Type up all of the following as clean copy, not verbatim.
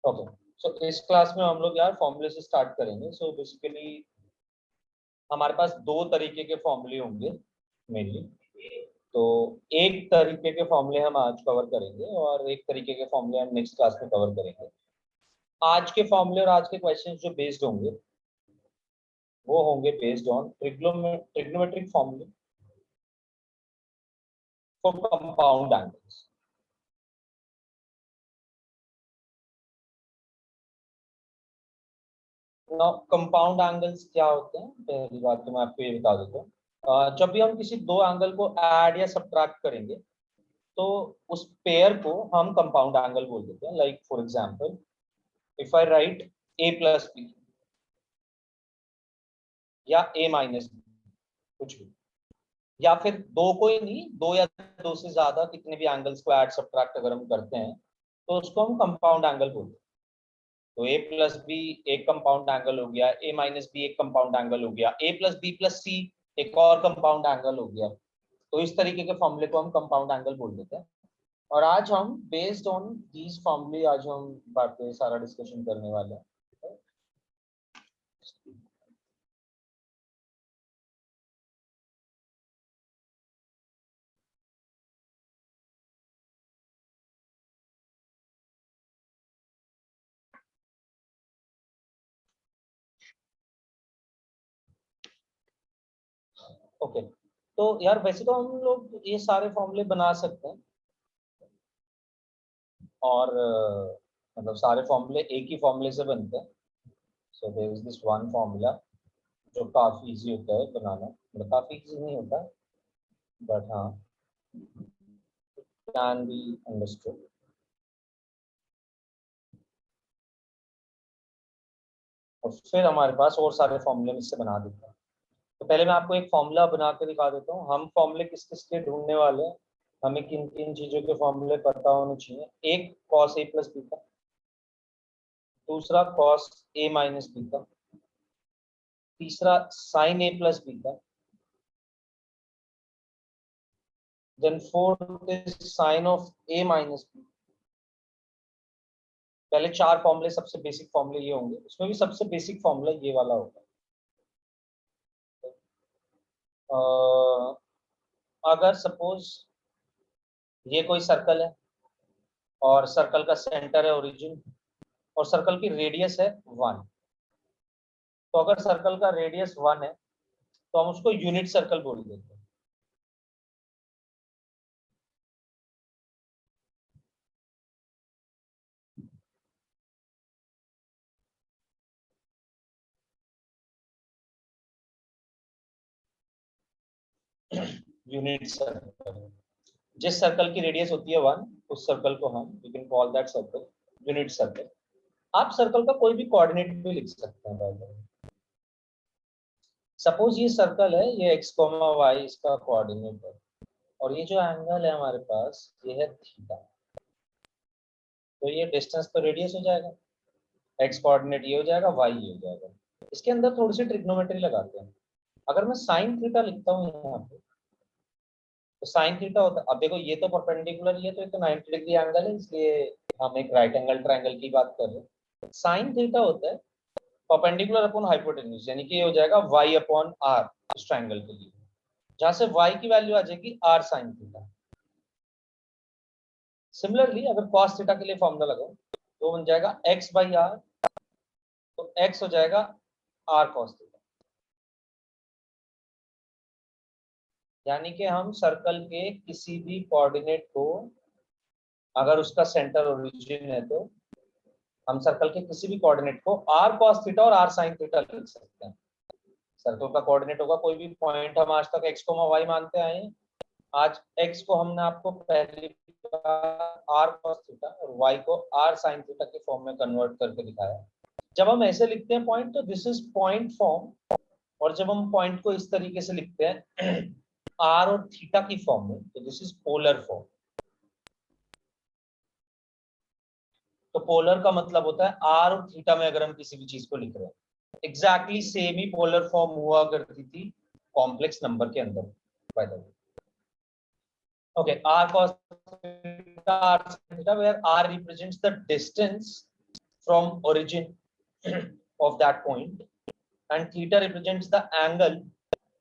Okay, सो इस class में हम लोग यार फॉर्मूले से स्टार्ट करेंगे। सो बेसिकली हमारे पास दो तरीके के फॉर्मूले होंगे मेनली। तो एक तरीके के फॉर्मूले हम आज कवर करेंगे और एक तरीके के फॉर्मूले हम नेक्स्ट क्लास में कवर करेंगे। आज के फॉर्मूले और आज के क्वेश्चंस जो बेस्ड होंगे वो होंगे बेस्ड ऑन ट्रिग्नोमेट्रिक फॉर्मूले for compound angles. Compound angles क्या होते हैं, पहली बात तो मैं आपको ये बता देता हूँ। जब भी हम किसी दो एंगल को ऐड या सब्ट्रैक्ट करेंगे तो उस पेयर को हम कंपाउंड एंगल बोल देते हैं। Like for example if I write a plus b या a माइनस बी, कुछ भी, या फिर दो को ही नहीं, दो या दो से ज्यादा कितने भी एंगल्स को ऐड सब्ट्रैक्ट अगर हम करते हैं तो उसको हम कंपाउंड एंगल बोलते हैं। तो a प्लस बी एक कंपाउंड एंगल हो गया, a माइनस बी एक कंपाउंड एंगल हो गया, a प्लस बी प्लस सी एक और कंपाउंड एंगल हो गया। तो इस तरीके के फॉर्मूले को हम कंपाउंड एंगल बोल देते हैं। और आज हम बेस्ड ऑन दीज फॉर्मूले आज हम बातें सारा डिस्कशन करने वाले हैं। ओके, तो यार वैसे तो हम लोग ये सारे फॉर्मूले बना सकते हैं और मतलब सारे फॉर्मूले एक ही फॉर्मूले से बनते हैं। So there is this one formula जो काफी इजी होता है बनाना, मतलब काफी इजी नहीं होता बट हाँ कैन बी अंडरस्टूड। और फिर हमारे पास और सारे फॉर्मूले इससे बना देते हैं। तो पहले मैं आपको एक फॉर्मूला बना के दिखा देता हूँ। हम फॉर्मूले किस किस के ढूंढने वाले हैं, हमें किन किन चीजों के फॉर्मूले पता होने चाहिए। एक कॉस ए प्लस बी का, दूसरा कॉस ए माइनस बी का, तीसरा साइन ए प्लस बी का, then fourth is sine of A minus b. पहले चार फॉर्मूले सबसे बेसिक फॉर्मूले ये होंगे, उसमें भी सबसे बेसिक फॉर्मूला ये वाला होगा। अगर सपोज ये कोई सर्कल है और सर्कल का सेंटर है ओरिजिन और सर्कल की रेडियस है 1, तो अगर सर्कल का रेडियस 1 है तो हम उसको यूनिट सर्कल बोल देते हैं। यूनिट सर्कल, जिस सर्कल की रेडियस होती है 1 उस सर्कल को हम you can call that circle unit circle. आप सर्कल का कोई भी कोऑर्डिनेट भी लिख सकते हैं। बाय द वे सपोज ये सर्कल है, ये x, y इसका कोऑर्डिनेट है और ये जो एंगल है हमारे पास ये है थीटा। तो ये डिस्टेंस तो रेडियस हो जाएगा, x कोऑर्डिनेट ये हो जाएगा, y ये हो जाएगा। इसके अंदर थोड़ी सी ट्रिग्नोमेट्री लगाते हैं। अगर मैं साइन थीटा लिखता हूँ यहाँ पे तो साइन थीटा होता है, अब देखो ये तो परपेंडिकुलर, ये तो 90 डिग्री एंगल है इसलिए हम एक राइट एंगल ट्रायंगल की बात कर रहे हैं। साइन थीटा होता है परपेंडिकुलर अपॉन हाइपोटेन्यूज, यानी कि ये हो जाएगा y अपॉन r इस ट्रायंगल के लिए, जहां से y की वैल्यू आ जाएगी r साइन थीटा। सिमिलरली अगर cos थीटा के लिए फॉर्मूला लगाओ तो बन जाएगा x बाई r, तो x हो जाएगा r cos थीटा। यानी कि हम सर्कल के किसी भी कोऑर्डिनेट को, अगर उसका सेंटर ओरिजिन है तो हम सर्कल के किसी भी कोऑर्डिनेट को r cos थीटा और r sin थीटा लिख सकते हैं। सर्कल का कोऑर्डिनेट होगा कोई भी पॉइंट, हम आज तक x, y मानते आए हैं। आज x को हमने आपको पहली बार r cos थीटा और y को r sin थीटा के फॉर्म में कन्वर्ट करके दिखाया। जब हम ऐसे लिखते हैं पॉइंट तो दिस इज पॉइंट फॉर्म, और जब हम पॉइंट को इस तरीके से लिखते हैं r और थीटा की फॉर्म में तो दिस इज पोलर फॉर्म। तो पोलर का मतलब होता है r और थीटा में अगर हम किसी भी चीज को लिख रहे हैं, एग्जैक्टली सेम ही पोलर फॉर्म हुआ करती थी कॉम्प्लेक्स नंबर के अंदर। Bye the way okay, r cos theta r sin theta where r represents the distance from origin of that point, and theta represents the angle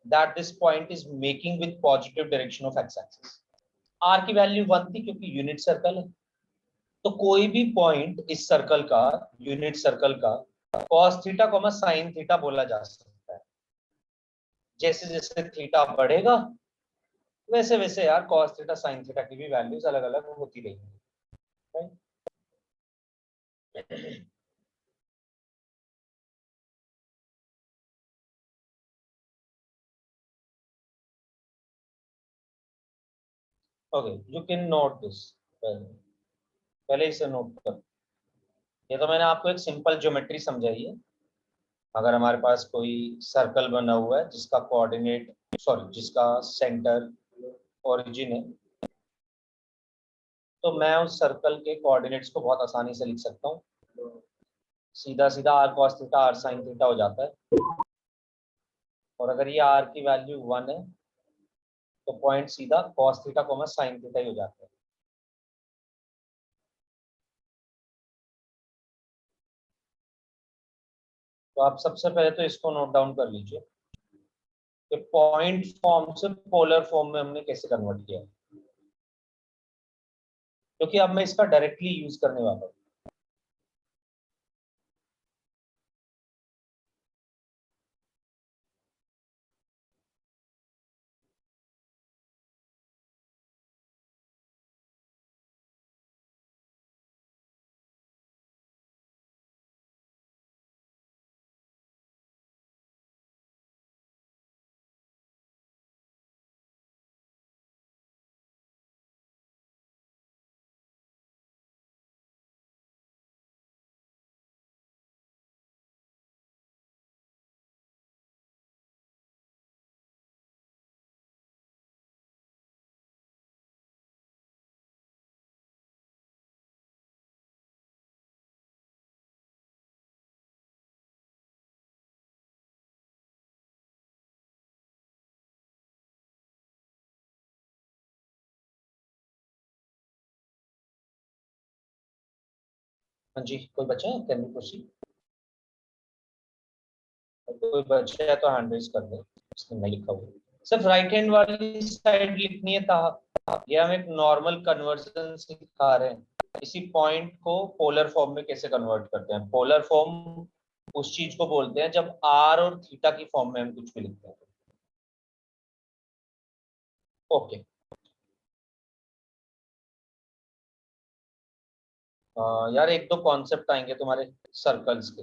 that this point is making with positive direction of x-axis. r की value 1 थी क्योंकि unit circle है, तो कोई भी point इस circle का, unit circle का cos theta comma sin theta बोला जा सकता है। जैसे जैसे थीटा बढ़ेगा वैसे वैसे यार cos थीटा sin थीटा की भी वैल्यूज अलग अलग होती रहेंगी। Okay, you can note this, पहले इसे नोट कर। ये तो मैंने आपको एक सिंपल ज्योमेट्री समझाई है। अगर हमारे पास कोई सर्कल बना हुआ है जिसका कोऑर्डिनेट, सॉरी जिसका सेंटर ओरिजिन है, तो मैं उस सर्कल के कोऑर्डिनेट्स को बहुत आसानी से लिख सकता हूँ। सीधा सीधा r cos theta r sin theta हो जाता है, और अगर ये r की वैल्यू 1 है तो पॉइंट सीधा cos theta comma sin theta ही हो जाता है। तो आप सबसे पहले तो इसको नोट डाउन कर लीजिए कि पॉइंट फॉर्म से पोलर फॉर्म में हमने कैसे कन्वर्ट किया, क्योंकि अब मैं इसका डायरेक्टली यूज करने वाला हूँ। हाँ जी, कोई बच्चा है? Can you proceed? कोई बच्चा है तो हैंड रेज कर दे, इसमें नहीं लिखा हुआ। सिर्फ राइट हैंड वाली साइड लिखनी है था। ये हम एक नॉर्मल कन्वर्जन सिखा रहे हैं, इसी पॉइंट को पोलर फॉर्म में कैसे कन्वर्ट करते हैं। पोलर फॉर्म उस चीज को बोलते हैं जब r और थीटा की फॉर्म में हम कुछ भी लिखते हैं। ओके, यार एक दो कॉन्सेप्ट आएंगे तुम्हारे सर्कल्स के,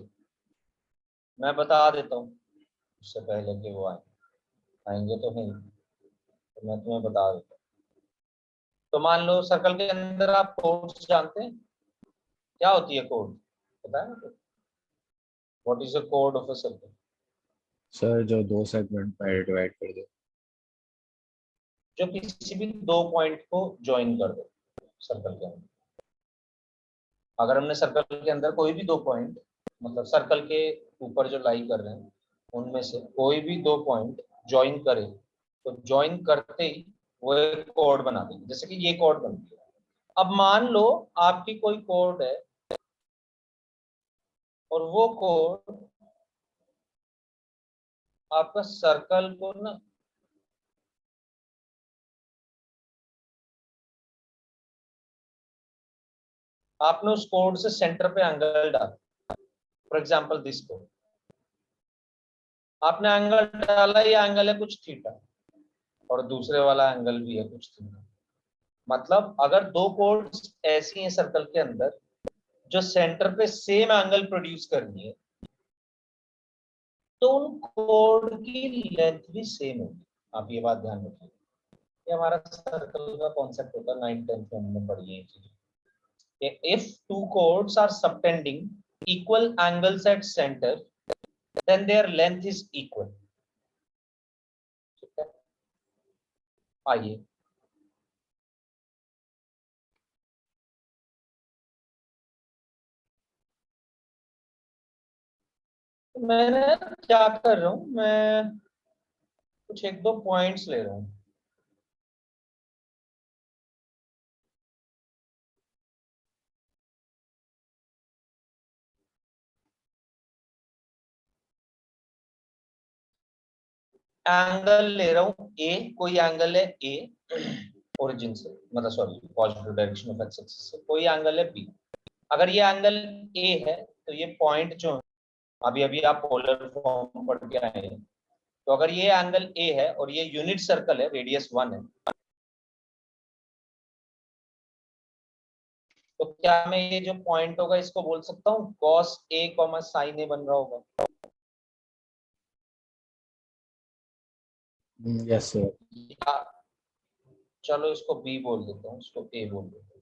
मैं बता देता हूँ उससे पहले कि वो आएंगे तो नहीं, तो मैं तुम्हें बता देता हूँ। तो मान लो सर्कल के अंदर आप कोड्स जानते हैं, क्या होती है कोड, पता है ना? What is the code of a circle? Sir जो दो सेगमेंट में डिवाइड कर दे। जो किसी भी दो पॉइंट को ज्वाइन कर दो सर्कल के अंदर। अगर हमने सर्कल के अंदर कोई भी दो पॉइंट, मतलब सर्कल के ऊपर जो लाई कर रहे हैं उनमें से कोई भी दो पॉइंट ज्वाइन करे, तो ज्वाइन करते ही वो एक कोड बना देंगे। जैसे कि ये कोड बन गया। अब मान लो आपकी कोई कोड है और वो कोड आपका सर्कल को ना, आपने उस कोड से सेंटर पे एंगल डाला, फॉर एग्जांपल दिस कोड, आपने एंगल डाला, ये एंगल है कुछ थीटा और दूसरे वाला एंगल भी है कुछ थीटा। मतलब अगर दो कोड्स ऐसी हैं सर्कल के अंदर जो सेंटर पे सेम एंगल प्रोड्यूस करनी है, तो उन कोड की लेंथ भी सेम होगी। आप ये बात ध्यान रखिए, ये हमारा सर्कल का कॉन्सेप्ट होता है, 9th 10th में हमने पढ़ी है चीज। If two chords are subtending equal angles at center, then their length is equal. ठीक है, आइए मैंने क्या कर रहा हूँ, मैं कुछ एक दो पॉइंट्स ले रहा हूँ। एंगल ले रहा हूं ए, कोई एंगल है ए ओरिजिन से, मतलब sorry positive direction of x axis से, कोई एंगल है बी। अगर ये एंगल ए है तो ये पॉइंट जो है, अभी अभी आप पोलर फॉर्म पढ़ के आए हैं, तो अगर ये एंगल ए है और ये यूनिट सर्कल है, रेडियस 1 है, तो क्या मैं ये जो पॉइंट होगा इसको बोल सकता हूँ cos a sin a बन रहा होगा? Yes sir. या चलो इसको बी बोल देता हूँ, इसको ए बोल देता हूँ,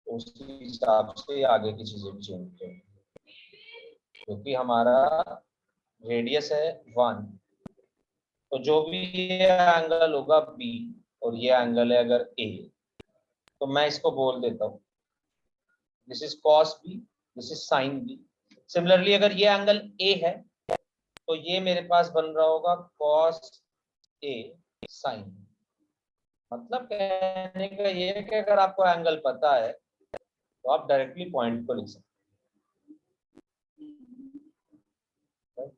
तो उसी हिसाब से आगे की चीजें भी चेंज करेंगे, क्योंकि हमारा रेडियस है 1, तो जो भी ये एंगल होगा बी और ये एंगल है अगर ए, तो मैं इसको बोल देता हूँ this is cos b, this is sin b। Similarly अगर ये एंगल ए है तो ये मेरे पास बन रहा होगा cos a sin। मतलब कहने का ये है कि अगर आपको एंगल पता है तो आप डायरेक्टली पॉइंट को लिख सकते हैं।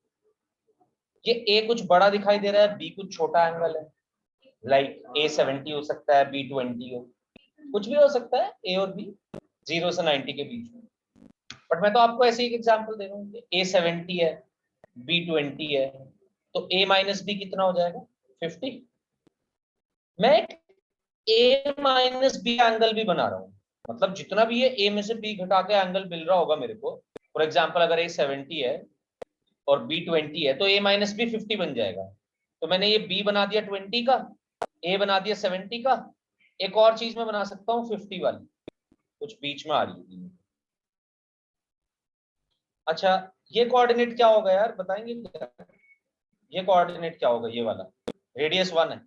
ये ए कुछ बड़ा दिखाई दे रहा है, बी कुछ छोटा एंगल है, लाइक A70 हो सकता है, B20 हो, कुछ भी हो सकता है ए और बी, 0 से 90 के बीच में। बट मैं तो आपको ऐसे ही एग्जांपल दे रहा हूँ कि A70 है, B20 है, तो A माइनस बी कितना हो जाएगा? 50। मैं ए माइनस बी एंगल भी बना रहा हूँ, मतलब जितना भी ये ए में से बी घटा के एंगल मिल रहा होगा मेरे को, फॉर एग्जाम्पल अगर A70 है और B20 है तो ए माइनस बी 50 बन जाएगा। तो मैंने ये बी बना दिया 20 का, ए बना दिया 70 का, एक और चीज मैं बना सकता हूँ 50 वाली, कुछ बीच में आ रही है। अच्छा ये कोऑर्डिनेट क्या होगा यार, बताएंगे क्या? ये कोऑर्डिनेट क्या होगा, ये वाला रेडियस 1 है।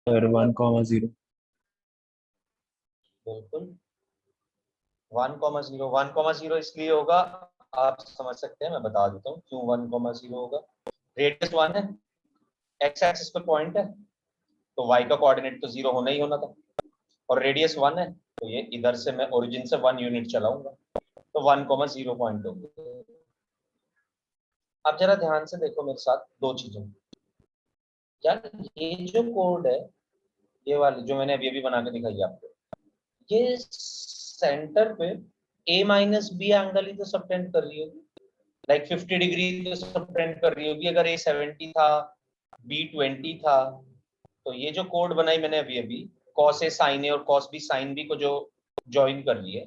सर 1,0। बिल्कुल 1,0, 1,0 इसलिए होगा, आप समझ सकते हैं, मैं बता देता हूँ क्यों 1,0 होगा। रेडियस 1 है, एक्स एक्सिस पे पॉइंट है, तो y का कोऑर्डिनेट तो 0 होना ही होना था, और रेडियस 1 है तो ये इधर से मैं ओरिजिन से 1 यूनिट चलाऊंगा, तो 1,0 पॉइंट होगा। अब जरा ध्यान से देखो मेरे साथ दो चीजें यार, ये जो कोड है, ये वाली जो मैंने अभी अभी बना के दिखाई आपको, ये सेंटर पे a माइनस बी एंगल ही तो सबटेंड कर रही होगी, लाइक 50 डिग्री तो सबटेंड कर रही होगी। अगर A70 था, B20 था, तो ये जो कोड बनाई मैंने अभी अभी, cos a sin a और cos b sin b को जो ज्वाइन कर लिए,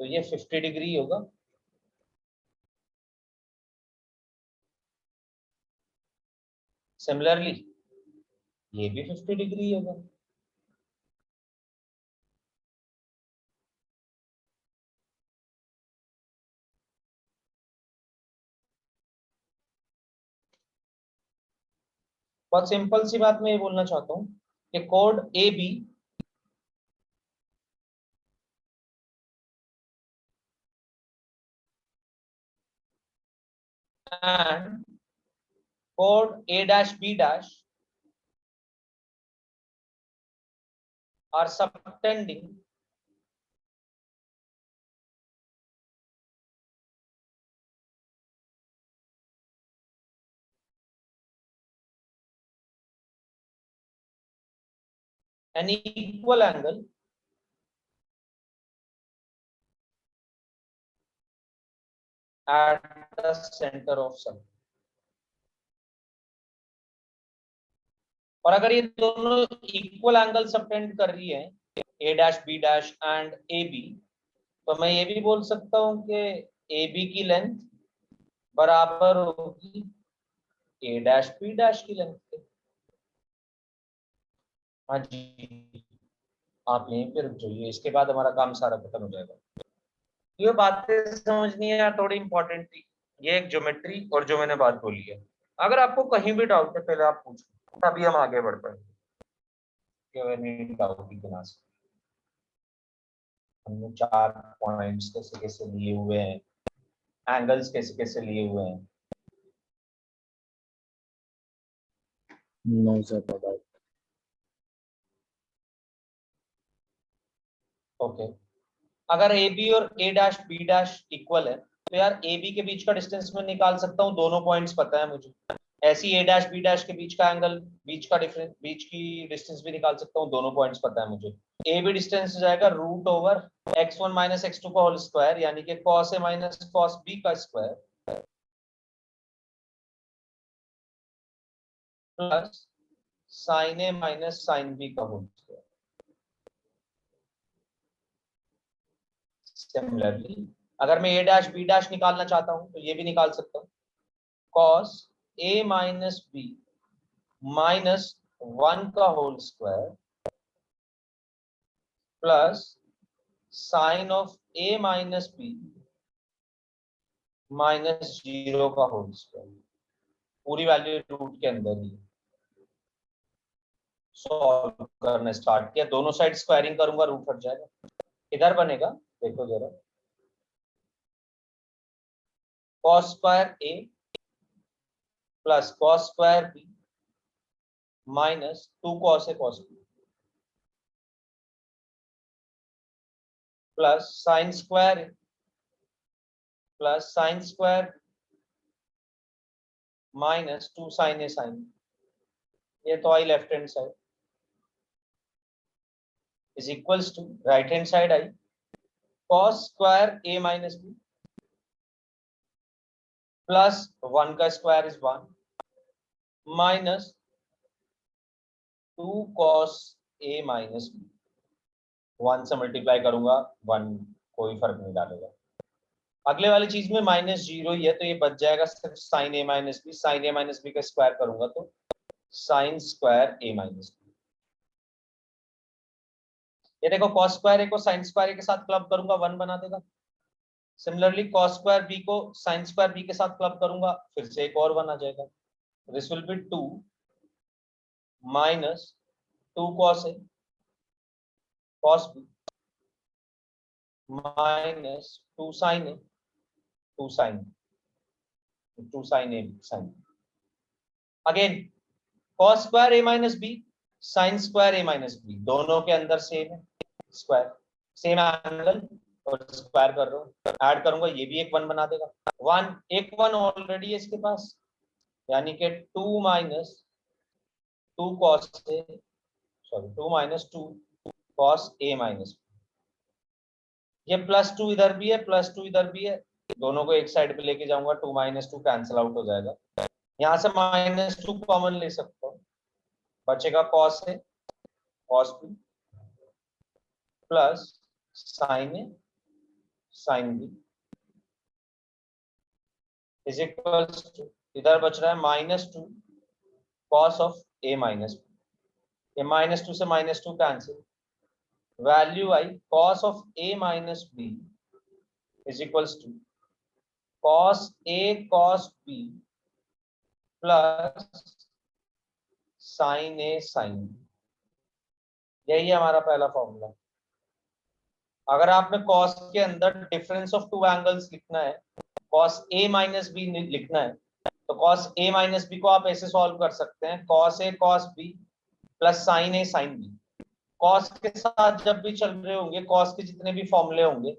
तो ये 50 डिग्री होगा। सिमिलरली ये भी 50 डिग्री होगा। बहुत सिंपल सी बात मैं ये बोलना चाहता हूँ कि code a b and code a dash b dash are subtending an equal angle at the center of circle। और अगर ये दोनों इक्वल एंगल सबटेंड कर रही है, A dash B dash and A B, तो मैं ये भी बोल सकता हूँ कि ए बी की लेंथ बराबर होगी ए डैश बी डैश की लेंथ के। हाँ जी, आप यहीं पे रुक जाइए, इसके बाद हमारा काम सारा खत्म हो जाएगा। ये बातें समझनी है यार, थोड़ी इंपॉर्टेंट थी। ये एक ज्योमेट्री और जो मैंने बात बोली है, अगर आपको कहीं भी डाउट है पहले आप पूछो, तभी हम आगे बढ़ पाएंगे। डाउट की बिना से हमने 4 पॉइंट्स कैसे कैसे लिए हुए हैं, एंगल्स कैसे कैसे लिए हुए हैं। No sir. ओके, अगर ए बी और ए डैश बी डैश इक्वल है तो यार ए बी के बीच का डिस्टेंस मैं निकाल सकता हूँ, दोनों पॉइंट्स पता है मुझे। ऐसी ए डैश बी डैश के बीच का एंगल, बीच का डिफरेंस, बीच की डिस्टेंस भी निकाल सकता हूँ, दोनों पॉइंट्स पता है मुझे। ए बी डिस्टेंस हो जाएगा root over x1 minus x2 का होल स्क्वायर, यानी कि cos a minus cos b का square plus sin a minus sin b का होल स्क्वायर। सिमिलरली अगर मैं a डैश b डैश निकालना चाहता हूं तो ये भी निकाल सकता हूं, cos a minus b minus 1 का whole square plus sine of a minus b minus 0 का होल स्क्वायर, पूरी वैल्यू रूट के अंदर ही। सॉल्व करना स्टार्ट किया, दोनों साइड स्क्वायरिंग करूंगा, रूट हट जाएगा, इधर बनेगा, देखो जरा, cos square a plus cos square b minus 2 cos a cos b plus sine square plus sine square minus 2 sin a sin, ये तो आई left hand side is equals to right hand side आई cos square a minus b plus 1 का square is 1 minus 2 cos a minus b, 1 से multiply करूंगा 1, कोई फर्क नहीं डालेगा। अगले वाली चीज में माइनस 0 ही है तो ये बच जाएगा सिर्फ sine a minus b, sine a minus b का स्क्वायर करूंगा तो sine square a minus b. ये देखो cos स्क्वायर a को साइन स्क्वायर a के साथ क्लब करूंगा 1 बना देगा। सिमिलरली cos स्क्वायर b को साइन स्क्वायर b के साथ क्लब करूंगा, फिर से एक और 1 आ जाएगा। This will be 2 minus 2 cos a cos b minus 2 sin a 2 sin 2 sin a sin। Again cos square a minus b sine square a minus b, दोनों के अंदर सेम है स्क्वायर, सेम एंगल, और स्क्वायर कर रहा हूँ, add करूंगा, ये भी एक 1 बना देगा। 1 एक 1 ऑलरेडी है इसके पास, यानी कि 2 minus 2 cos a, sorry 2 minus 2 cos a minus, ये प्लस 2 इधर भी है, प्लस 2 इधर भी है, दोनों को एक साइड पे लेके जाऊंगा, 2 माइनस 2 कैंसिल आउट हो जाएगा, यहाँ से माइनस 2 कॉमन ले सकता हूँ, बचेगा cos a cos b plus sine A sine b is equals to, इधर बच रहा है minus 2 cos of a minus b, ये माइनस 2 से माइनस 2 कैंसिल, वैल्यू आई cos of a minus b is equals to cos a cos b plus sine a sine b, यही है हमारा पहला फॉर्मूला। अगर आपने cos के अंदर डिफरेंस ऑफ टू एंगल्स लिखना है, cos a माइनस b लिखना है, तो cos a माइनस b को आप ऐसे सॉल्व कर सकते हैं, cos a cos b plus sine a sine b। cos के साथ जब भी चल रहे होंगे, cos के जितने भी फॉर्मूले होंगे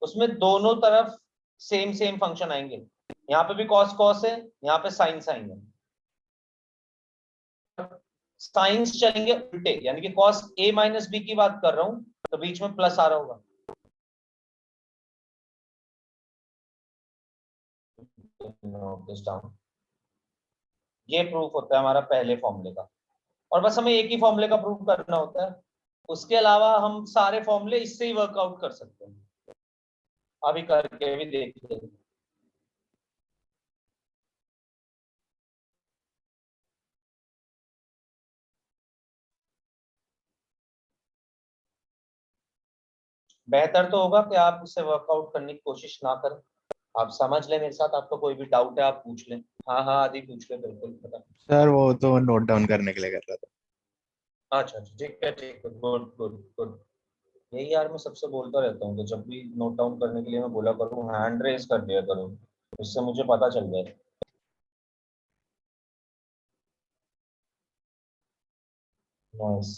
उसमें दोनों तरफ सेम सेम फंक्शन आएंगे, यहाँ पे भी cos cos है, यहाँ पे साइन साइन है, साइंस चलेंगे उल्टे, यानी कि cos a माइनस b की बात कर रहा हूं तो बीच में प्लस आ रहा होगा। ये प्रूफ होता है हमारा पहले फॉर्मूले का, और बस हमें एक ही फॉर्मूले का प्रूफ करना होता है, उसके अलावा हम सारे फॉर्मूले इससे ही वर्कआउट कर सकते हैं। अभी करके भी देखिए, बेहतर तो होगा कि आप उससे वर्कआउट करने की कोशिश ना करें, आप समझ लें मेरे साथ, आपको कोई भी डाउट है आप पूछ लें। हाँ हाँ आदि पूछ लें, बिल्कुल पता। सर वो तो नोट डाउन करने के लिए कर रहा था। अच्छा अच्छा ठीक है, गुड गुड गुड। यही यार मैं सबसे बोलता रहता हूँ कि जब भी नोट डाउन करने के लिए मैं बोला करूँ हैंड रेज कर दिया करूँ, इससे मुझे पता चल जाए। नाइस।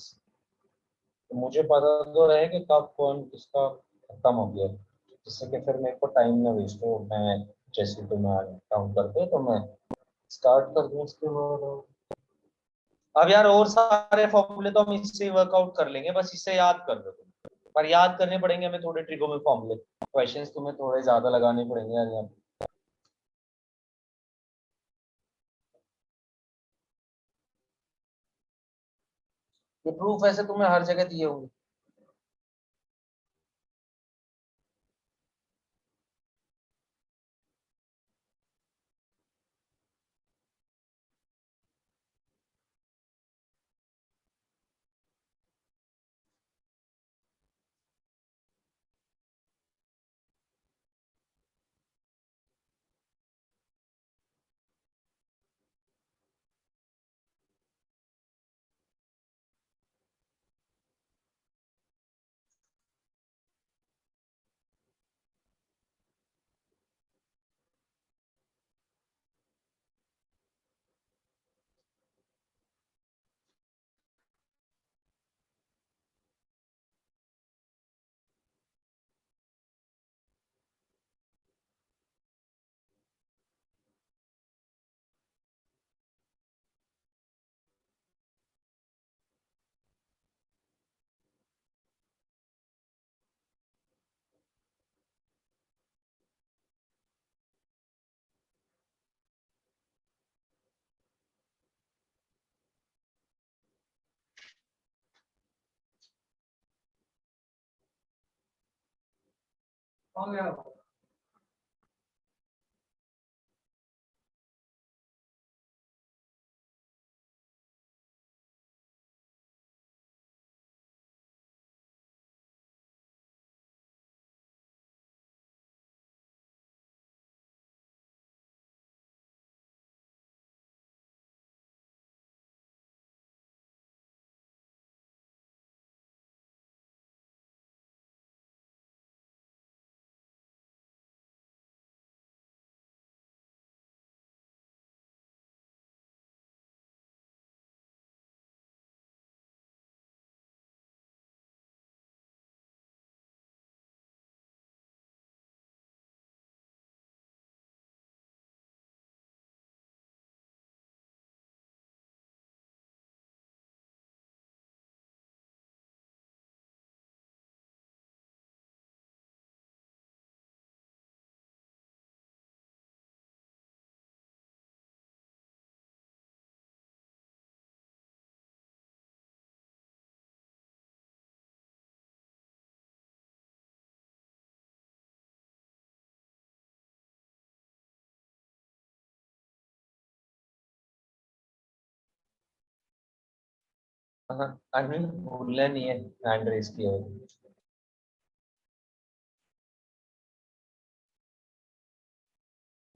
तो मुझे पता तो रहे कि कब कौन किसका खत्म हो गया, जिससे कि फिर मेरे को टाइम ना वेस्ट हो। मैं जैसे तुम्हें काउंट करते तो मैं स्टार्ट कर दूं उसके बाद। अब यार और सारे फॉर्मूले तो हम इससे वर्कआउट कर लेंगे, बस इसे याद कर दो तुम। पर याद करने पड़ेंगे हमें थोड़े ट्रिगो में फॉर्मूले, क्वेश्चंस तुम्हें थोड़े ज्यादा लगाने पड़ेंगे यार यहाँ। ये प्रूफ ऐसे तुम्हें हर जगह दिए होंगे। हाँ, अनिल भूलना नहीं है, हैंड रेस किया है।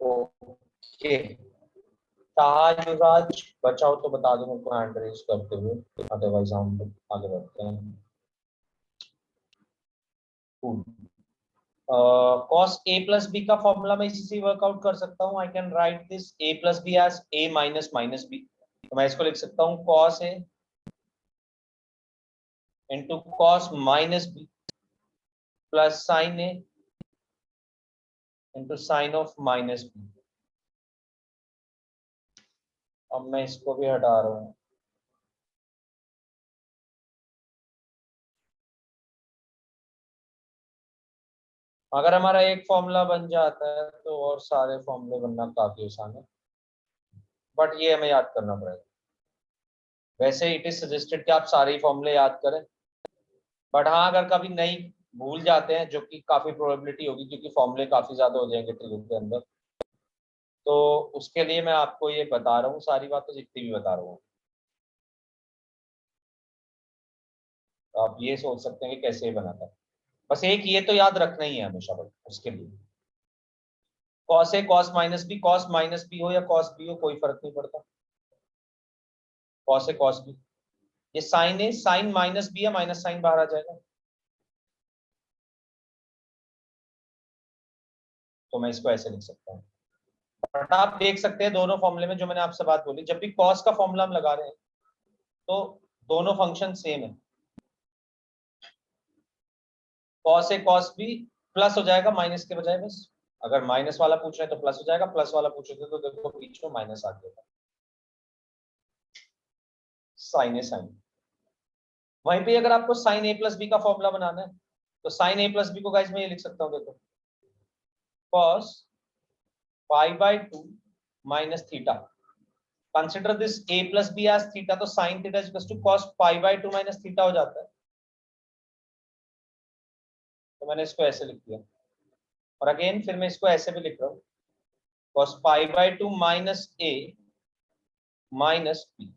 ओके, ताज युवराज बचाओ तो बता दो मेरे को हैंड रेस करते हुए, अदरवाइज हम आगे बढ़ते हैं। कॉस ए प्लस बी का फॉर्मूला मैं इसी से वर्कआउट कर सकता हूँ। I can write this a plus B as a minus minus b. तो मैं इसको लिख सकता हूँ cos a into cos minus b plus sine a into sine of minus b. अब मैं इसको भी हटा रहा हूँ। अगर हमारा एक फॉर्मूला बन जाता है तो और सारे फॉर्मूले बनना काफी आसान है, बट ये हमें याद करना पड़ेगा। वैसे इट इज सजेस्टेड कि आप सारे ही फॉर्मूले याद करें, बट हाँ अगर कभी नहीं भूल जाते हैं, जो कि काफी प्रोबेबिलिटी होगी क्योंकि फॉर्मूले काफी ज्यादा हो जाएंगे ट्रिगर के अंदर, तो उसके लिए मैं आपको ये बता रहा हूँ सारी बातें जितनी भी बता रहा हूँ। तो आप ये सोच सकते हैं कि कैसे ये बना था। बस एक ये तो याद रखना ही है हमेशा, बट उसके लिए कॉस ए cos minus B, cos minus B हो या कॉस बी हो कोई फर्क नहीं पड़ता। कॉस ए कॉस बी, ये साइन ए साइन माइनस बी है, माइनस साइन बाहर आ जाएगा। तो मैं इसको ऐसे लिख सकता हूँ। बट आप देख सकते हैं दोनों फॉर्मूले में जो मैंने आपसे बात बोली, जब भी कॉस का फॉर्मूला हम लगा रहे हैं तो दोनों फंक्शन सेम है। कॉस ए कॉस बी प्लस हो जाएगा माइनस के बजाय, बस अगर माइनस वाला पूछ रहे हैं तो प्लस हो जाएगा, प्लस वाला पूछ रहे थे तो देखो बीच में माइनस आ जाएगा, साइन ए साइन। वहीं पे अगर आपको साइन ए प्लस बी का फॉर्मूला बनाना है तो साइन ए प्लस बी को गाइस मैं ये लिख सकता हूँ, देखो cos pi by 2 minus theta, consider this a plus B as theta, तो sine theta is equal to cos pi by 2 minus theta हो जाता है। तो मैंने इसको ऐसे लिख दिया, और अगेन फिर मैं इसको ऐसे भी लिख रहा हूँ, cos pi by 2 minus a minus b।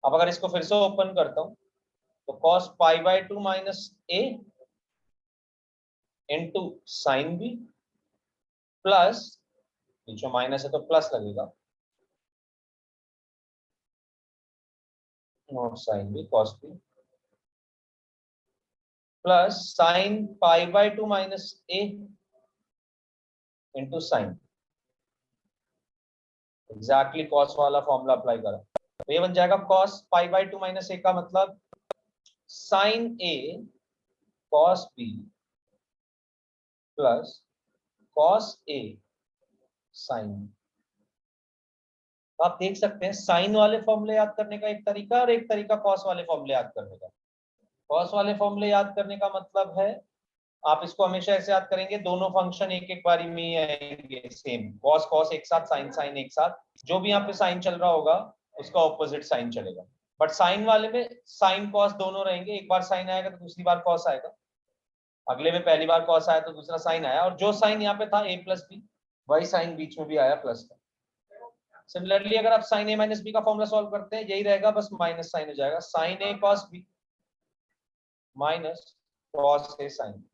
अब अगर इसको फिर से ओपन करता हूँ तो cos pi by 2 minus a into sine b plus, जो माइनस है तो प्लस लगेगा, not sine b cos b plus sine pi by 2 minus a into sine, exactly cos वाला फॉर्मूला अप्लाई करा तो ये बन जाएगा cos pi by 2 minus a का मतलब sine a cos b plus cos a sine. तो आप देख सकते हैं साइन वाले फॉर्मूले याद करने का एक तरीका और एक तरीका कॉस वाले फॉर्मूले याद करने का। कॉस वाले फॉर्मूले याद करने का मतलब है आप इसको हमेशा ऐसे याद करेंगे, दोनों फंक्शन एक एक बारी में ही आएंगे सेम, कॉस कॉस एक साथ, साइन साइन एक साथ, जो भी यहाँ पे साइन चल रहा होगा उसका ऑपोजिट साइन चलेगा। बट साइन वाले में साइन कॉस दोनों रहेंगे, एक बार साइन आएगा तो दूसरी बार कॉस आएगा, अगले में पहली बार कॉस आया तो दूसरा साइन आया, और जो साइन यहाँ पे था a प्लस बी वही साइन बीच में भी आया प्लस का। सिमिलरली अगर आप साइन ए माइनस बी का फॉर्मूला सॉल्व करते हैं यही रहेगा, बस माइनस साइन हो जाएगा, sign a cos b minus cos a sign.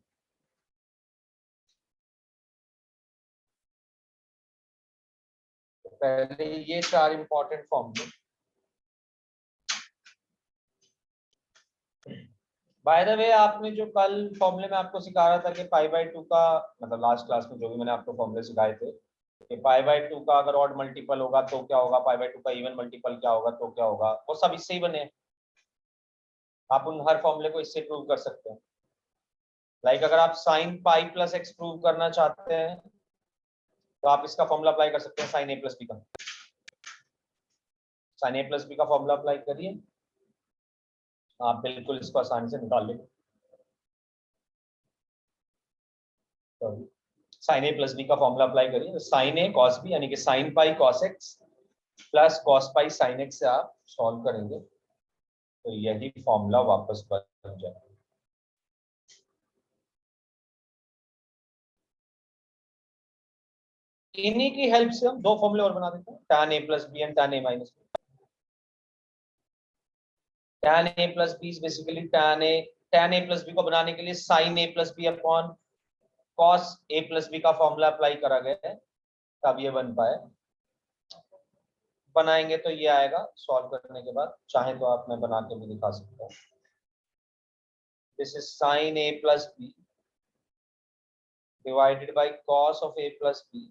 पहले ये चार इंपॉर्टेंट फॉर्मूले। बाय द वे आपने जो कल फॉर्मूले में आपको सिखा रहा था कि पाई बाय 2 का, मतलब लास्ट क्लास में जो भी मैंने आपको फॉर्मूले सिखाए थे कि पाई बाय 2 का अगर ऑड मल्टीपल होगा तो क्या होगा, पाई बाय 2 का इवन मल्टीपल क्या होगा तो क्या होगा, वो सब इससे ही बने। आप उन हर फॉर्मूले को इससे प्रूव कर सकते हैं। लाइक अगर आप sine pi plus x prove करना चाहते हैं तो आप इसका फॉर्मूला अप्लाई कर सकते हैं, साइन ए प्लस बी का। साइन ए प्लस बी का फॉर्मूला अप्लाई करिए, आप बिल्कुल इसको आसानी से निकाल लेंगे। साइन ए प्लस बी का फॉर्मूला अप्लाई करिए, साइन ए कॉस बी यानी कि sine pi cos x plus cos pi sine x से आप सॉल्व करेंगे तो यही फॉर्मूला वापस बन जाएगा। इन्हीं की हेल्प से हम दो फॉर्मूले और बना देते हैं, tan a plus b and tan a minus b. tan a plus b basically tan a plus B को बनाने के लिए sin a plus b upon cos a plus B का फॉर्मूला अप्लाई करा गया है तब ये बन पाए। बनाएंगे तो ये आएगा, सॉल्व करने के बाद चाहे तो आप मैं बना के भी दिखा सकता हूँ। This is sin a plus b divided by cos of a plus b,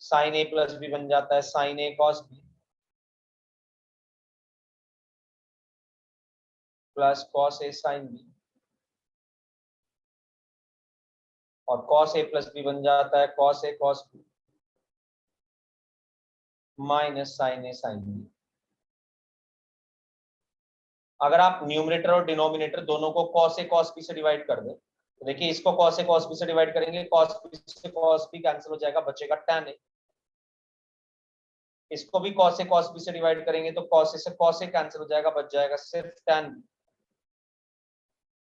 sine A plus b बन जाता है sine a cos b plus cos a sine b, और कॉस ए प्लस बी बन जाता है कॉस ए cos b minus sine ए sine b. अगर आप numerator और डिनोमिनेटर दोनों को कॉस ए कॉस बी से डिवाइड कर दें तो देखिए इसको कॉस ए कॉस बी से डिवाइड करेंगे, कॉस बी से कॉस बी कैंसिल हो जाएगा, बचेगा tan ए। इसको भी cos a cos b से डिवाइड करेंगे तो cos a से cos a कैंसिल हो जाएगा, बच जाएगा सिर्फ tan b।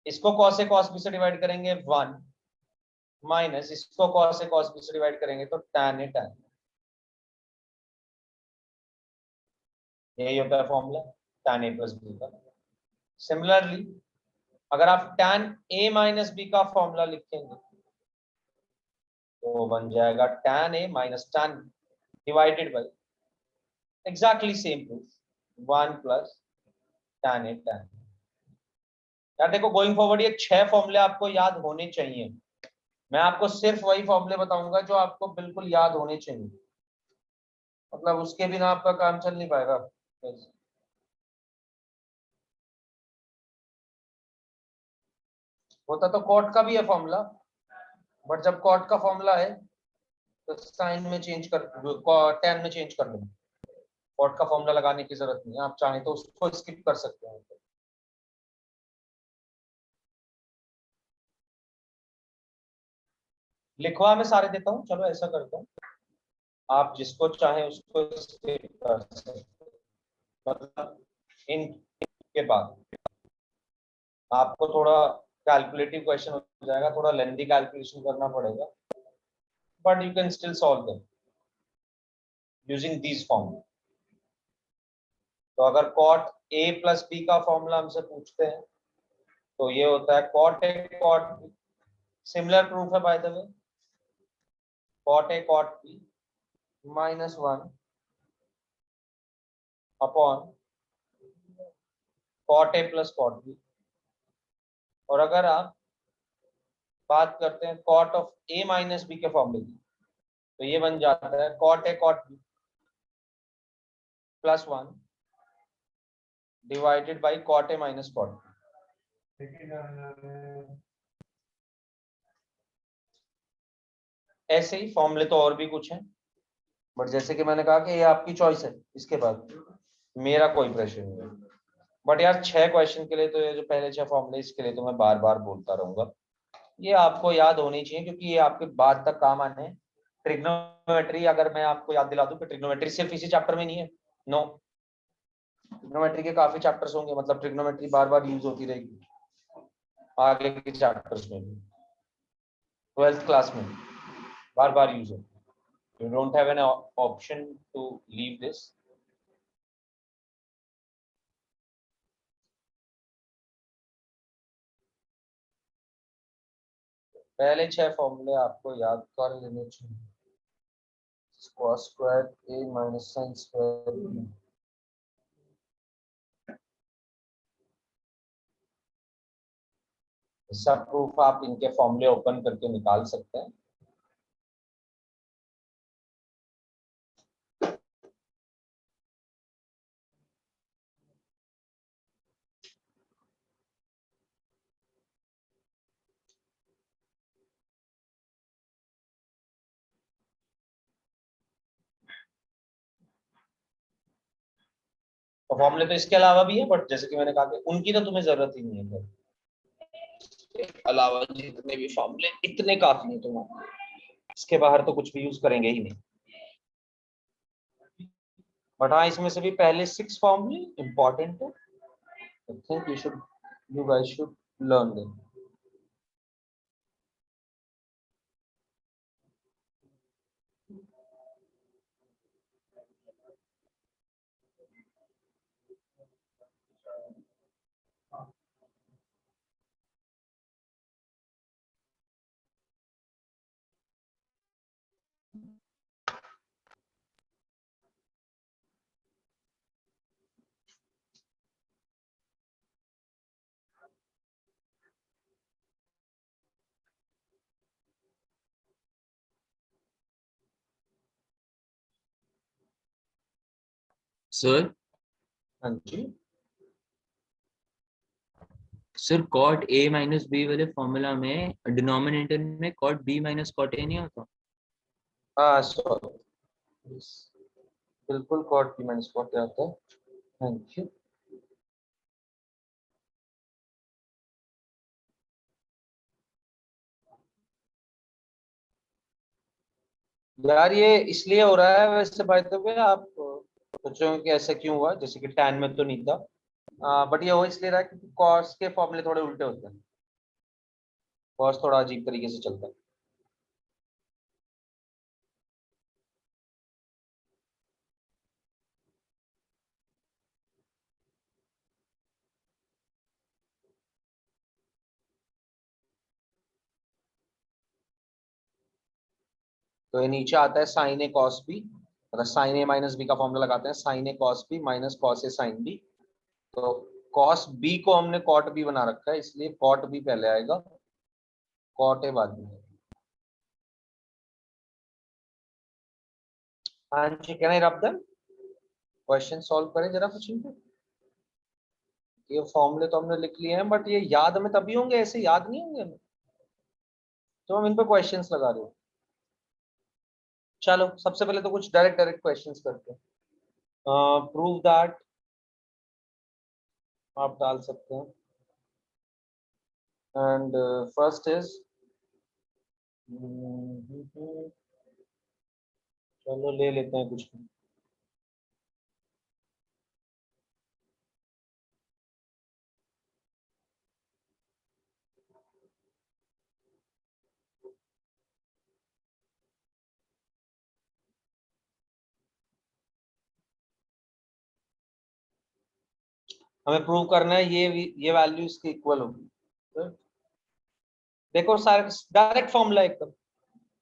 इसको cos a cos b से डिवाइड करेंगे 1 माइनस इसको cos a cos b से डिवाइड करेंगे तो tan a tan। यही होता है formula tan a plus b का। सिमिलरली अगर आप tan a माइनस b का फॉर्मूला लिखेंगे तो बन जाएगा tan a minus tan b divided by exactly same proof 1 plus tan a tan। यार देखो गोइंग फॉरवर्ड ये 6 फॉर्मूले आपको याद होने चाहिए। मैं आपको सिर्फ वही फॉर्मूले बताऊंगा जो आपको बिल्कुल याद होने चाहिए, मतलब उसके बिना आपका काम चल नहीं पाएगा। होता तो कॉट का भी है फॉर्मूला, बट जब कॉट का फॉर्मूला है तो साइन में चेंज कर, टेन में चेंज कर लो। कॉट का फॉर्मूला लगाने की जरूरत नहीं है, आप चाहें तो उसको स्किप कर सकते हैं। लिखवा मैं सारे देता हूँ, चलो ऐसा करता हूँ, आप जिसको चाहे उसको स्किप कर सकते हैं। मतलब इन के बाद आपको थोड़ा कैलकुलेटिव क्वेश्चन हो जाएगा, थोड़ा लेंथी कैलकुलेशन करना पड़ेगा, but you can still solve them using these form. तो अगर कॉट ए प्लस बी का फॉर्मूला हमसे पूछते हैं तो ये होता है cot A cot B. Similar proof है by the way, cot A cot B -1 upon cot A plus cot B. और अगर आप बात करते हैं cot of A minus B के फॉर्मूले की, तो ये बन जाता है cot A cot B +1 divided by cot A minus cot b. ऐसे ही फॉर्मूले तो और भी कुछ हैं, बट जैसे कि मैंने कहा कि ये आपकी चॉइस है, इसके बाद मेरा कोई प्रेशर नहीं है। बट यार 6 क्वेश्चन के लिए तो ये जो पहले 6 फॉर्मूले, इसके लिए तो मैं बार बार बोलता रहूंगा, ये आपको याद होनी चाहिए क्योंकि ये आपके बाद तक काम आने हैं। ट्रिग्नोमेट्री अगर मैं आपको याद दिला दूं कि ट्रिग्नोमेट्री सिर्फ इसी चैप्टर में नहीं है, नो, ट्रिग्नोमेट्री के काफी चैप्टर्स होंगे, मतलब ट्रिग्नोमेट्री बार बार यूज होती रहेगी आगे के चैप्टर्स में भी, 12th क्लास में बार बार यूज होती है। You don't have an option to leave this. पहले 6 फॉर्मूले आपको याद कर लेने चाहिए। cos square a minus sin square b, सब प्रूफ आप इनके फॉर्मूले ओपन करके निकाल सकते हैं। तो फॉर्मूले तो इसके अलावा भी है, बट जैसे कि मैंने कहा कि उनकी तो तुम्हें जरूरत ही नहीं है, इसके अलावा जितने भी फॉर्मूले इतने काफी है तुम्हारे, इसके बाहर तो कुछ भी यूज करेंगे ही नहीं। बट हाँ, इसमें से भी पहले 6 फॉर्मूले इंपॉर्टेंट है। I think you guys should learn them. Sir हाँ जी, सर कॉट ए माइनस बी वाले फॉर्मूला में डिनोमिनेटर में cot B minus cot A नहीं होता? हाँ सो बिल्कुल कॉट की माइनस कॉट आता है। Thank you. यार ये इसलिए हो रहा है वैसे, बाय द वे आप सोचोगे कि ऐसा क्यों हुआ, जैसे कि टैन में तो नहीं था, बट ये हो इसलिए रहा है क्योंकि कॉस के फॉर्मूले थोड़े उल्टे होते हैं, कॉस थोड़ा अजीब तरीके से चलता है। तो ये नीचे आता है साइन ए कॉस बी, मतलब साइन ए माइनस बी का फॉर्मूला लगाते हैं, sign a cos b minus cos a sine B. तो कॉस बी को हमने कॉट बी बना रखा है, इसलिए कॉट बी पहले आएगा, कॉट ए बाद में। हाँ जी, कैन आई रब देम? क्वेश्चन सॉल्व करें जरा कुछ इनको। ये फॉर्मूले तो हमने लिख लिए हैं, बट ये याद हमें तभी होंगे, ऐसे याद नहीं होंगे हमें, तो हम इन पे क्वेश्चंस लगा रहे हो। चलो सबसे पहले तो कुछ डायरेक्ट डायरेक्ट क्वेश्चंस करते हैं। प्रूव दैट आप डाल सकते हैं। एंड फर्स्ट इज, चलो ले लेते हैं कुछ। हमें प्रूव करना है ये वैल्यू इसके इक्वल होगी। देखो सारे डायरेक्ट फॉर्मूला एकदम,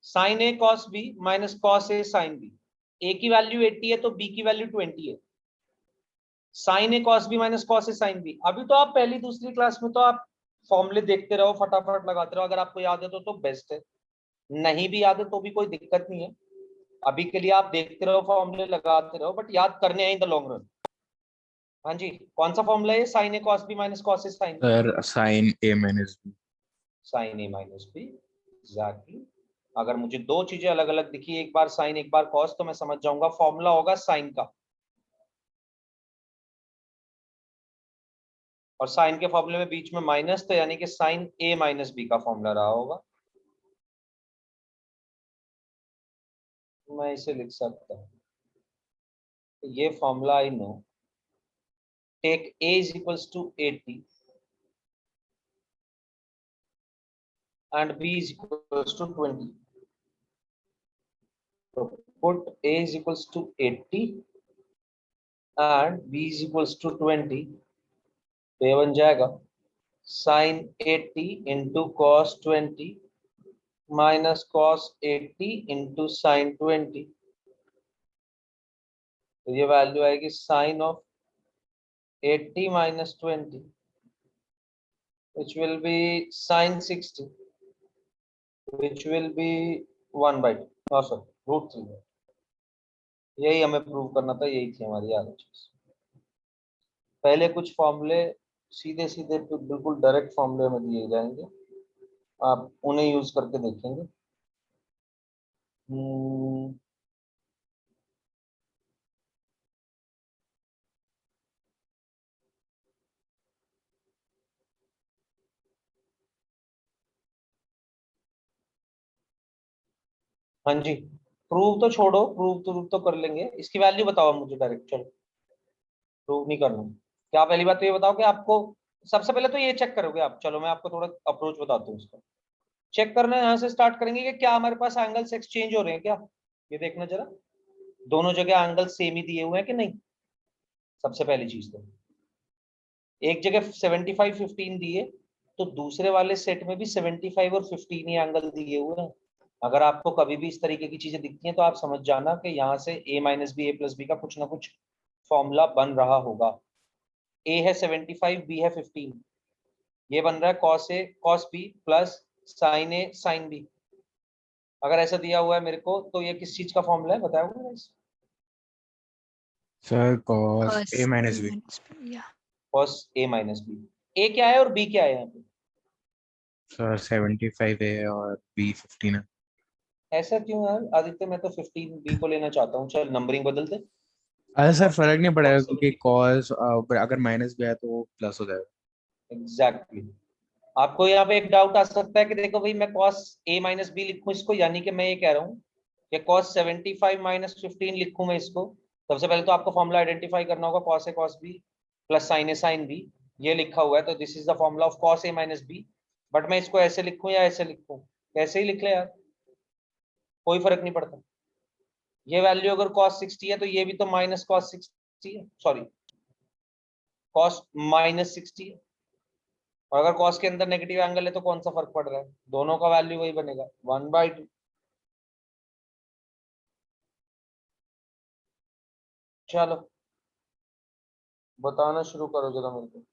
sign a cos b minus cos a sine B. ए की वैल्यू 80 है तो बी की वैल्यू 20 है। Sine a cos b minus cos a sine B. अभी तो आप पहली दूसरी क्लास में तो आप फॉर्मूले देखते रहो, फटाफट लगाते रहो, अगर आपको याद है तो बेस्ट है, नहीं भी याद है तो भी कोई दिक्कत नहीं है। अभी के लिए आप देखते रहो, फॉर्मूले लगाते रहो, बट याद करने हैं इन द लॉन्ग रन। हाँ जी, कौन सा फॉर्मूला है? Sine a cos b minus cos a sine B. Sir sign a minus b. Sine a minus B, exactly. अगर मुझे दो चीजें अलग अलग दिखी, एक बार साइन एक बार कॉस, तो मैं समझ जाऊंगा फॉर्मूला होगा साइन का, और साइन के फॉर्मूले में बीच में माइनस, तो यानी कि साइन ए माइनस बी का फॉर्मूला रहा होगा। मैं इसे लिख सकता हूँ, ये formula I know, take a is equals to 80 and b is equals to 20. So put a is equals to 80 and b is equals to 20, तो ये बन जाएगा sin 80 into cos 20 minus cos 80 into sin 20। तो ये value आएगी sin of 80 minus 20, which will be sin 60, which will be 1 by 2, oh sorry, root 3। यही हमें prove करना था, यही थी हमारी आगे चीज। पहले कुछ फॉर्मूले सीधे सीधे बिल्कुल डायरेक्ट फॉर्मूले में दिए जाएंगे, आप उन्हें यूज करके देखेंगे। हाँ जी, प्रूव तो छोड़ो, प्रूव तो कर लेंगे, इसकी वैल्यू बताओ मुझे डायरेक्ट। चलो प्रूव नहीं करना, क्या पहली बात तो ये बताओ कि आपको सबसे पहले तो ये चेक करोगे आप। चलो मैं आपको थोड़ा अप्रोच बताता हूँ इसका। चेक करना यहाँ से स्टार्ट करेंगे कि क्या हमारे पास एंगल्स एक्सचेंज हो रहे हैं क्या, ये देखना जरा, दोनों जगह एंगल सेम ही दिए हुए हैं कि नहीं। सबसे पहली चीज तो एक जगह 75 15 दिए, तो दूसरे वाले सेट में भी 75 और 15 ही एंगल दिए हुए हैं। अगर आपको कभी भी इस तरीके की चीजें दिखती हैं तो आप समझ जाना कि यहाँ से a minus b a plus B का कुछ ना कुछ फॉर्मूला बन रहा होगा। a है 75, b है 15, ये बन रहा है cos a cos b plus sin a sin b। अगर ऐसा दिया हुआ है मेरे को, तो ये किस चीज का फॉर्मूला है बताया? Sir cos cos a A minus b. minus B, yeah. cos a minus b. a क्या है और b क्या है यहाँ पे? सर 75 है और बी 15 है। ऐसा क्यों यार आदित्य, मैं तो 15 बी को लेना चाहता हूँ। चल नंबरिंग बदल दे। अरे सर फर्क नहीं पड़ेगा cos क्योंकि 70, कॉस अगर माइनस भी है तो प्लस हो जाएगा। एग्जैक्टली। आपको यहाँ पे एक डाउट आ सकता है कि देखो भाई मैं cos a माइनस बी लिखूं इसको, यानी कि मैं ये कह रहा हूँ कि cos 75 माइनस 15 लिखूं मैं इसको। सबसे पहले तो आपको फॉर्मूला आइडेंटिफाई करना होगा, cos a cos b plus sin a sin b, ये लिखा हुआ है, तो this is the formula of cos a minus b। But मैं इसको ऐसे लिखूं या ऐसे लिखूं, कैसे ही लिख ले यार, कोई फर्क नहीं पड़ता। ये वैल्यू अगर cos 60 है तो ये भी तो माइनस cos 60 है, सॉरी cos माइनस 60 है। और अगर cos के अंदर नेगेटिव एंगल है तो कौन सा फर्क पड़ रहा है, दोनों का वैल्यू वही बनेगा 1/2। चलो बताना शुरू करो जरा मेरे को।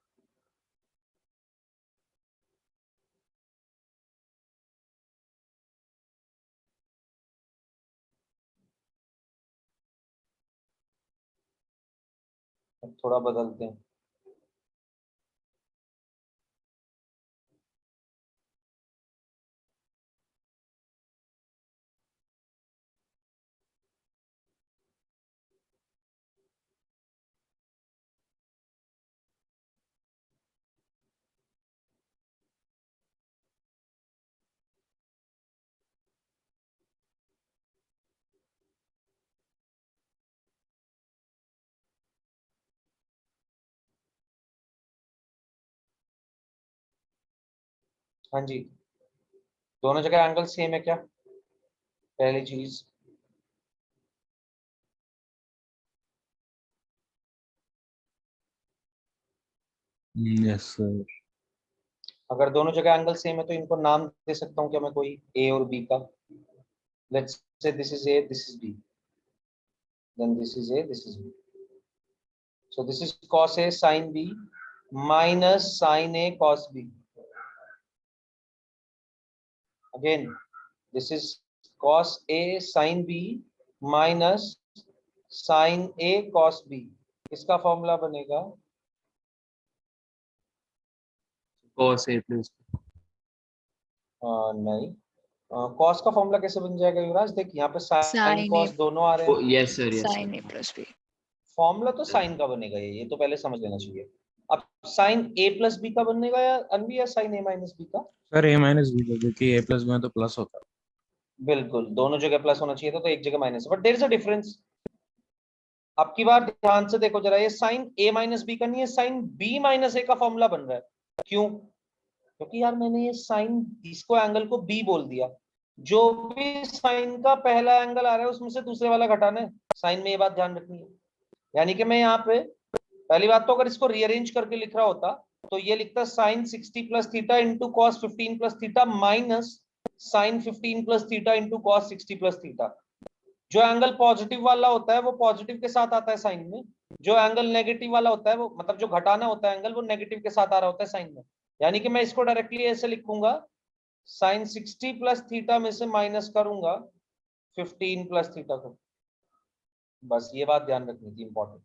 अब थोड़ा बदलते हैं। हाँ जी, दोनों जगह एंगल सेम है क्या, पहली चीज। Yes sir. अगर दोनों जगह एंगल सेम है तो इनको नाम दे सकता हूँ क्या मैं, कोई ए और बी का। Let's say this is a, this is b, then this is a, this is b. So this is cos a sin b minus sin a cos b. Again, this is cos a sin b minus sin a cos b. इसका formula बनेगा cos a plus नहीं, cos का formula कैसे बन जाएगा युवराज, देख यहाँ पे साइन Sin A, कॉस दोनों आ रहे हैं। yes sir, yes sin A sir. plus B. Formula तो साइन का बनेगा, ये तो पहले समझ लेना चाहिए। अब साइन ए प्लस बी का बनेगा या अनबी, या साइन ए माइनस बी का। सर ए माइनस बी, क्योंकि ए प्लस बी में तो प्लस होता है। बिल्कुल, दोनों जगह प्लस होना चाहिए था, तो एक जगह minus, but there is a difference. अब की बार ध्यान से देखो जरा, ये साइन ए माइनस बी का नहीं है, साइन बी माइनस ए का फॉर्मूला बन रहा है। क्यों? क्योंकि यार मैंने ये साइन, इसको एंगल को बी बोल दिया, जो भी साइन का पहला एंगल आ रहा है उसमें से दूसरे वाला घटाना है। साइन में ये बात ध्यान रखनी है। यानी कि मैं यहाँ पे पहली बात तो अगर इसको रीअरेंज करके लिख रहा होता तो ये लिखता sine 60 plus theta into cos 15 plus theta minus sine 15 plus theta into cos 60 plus theta. जो एंगल पॉजिटिव वाला होता है वो पॉजिटिव के साथ आता है साइन में, जो एंगल नेगेटिव वाला होता है वो, मतलब जो घटाना होता है एंगल, वो नेगेटिव के साथ आ रहा होता है साइन में। यानी कि मैं इसको डायरेक्टली ऐसे लिखूंगा, साइन 60 प्लस थीटा में से माइनस करूंगा 15 प्लस थीटा को। बस ये बात ध्यान रखनी थी, इंपॉर्टेंट।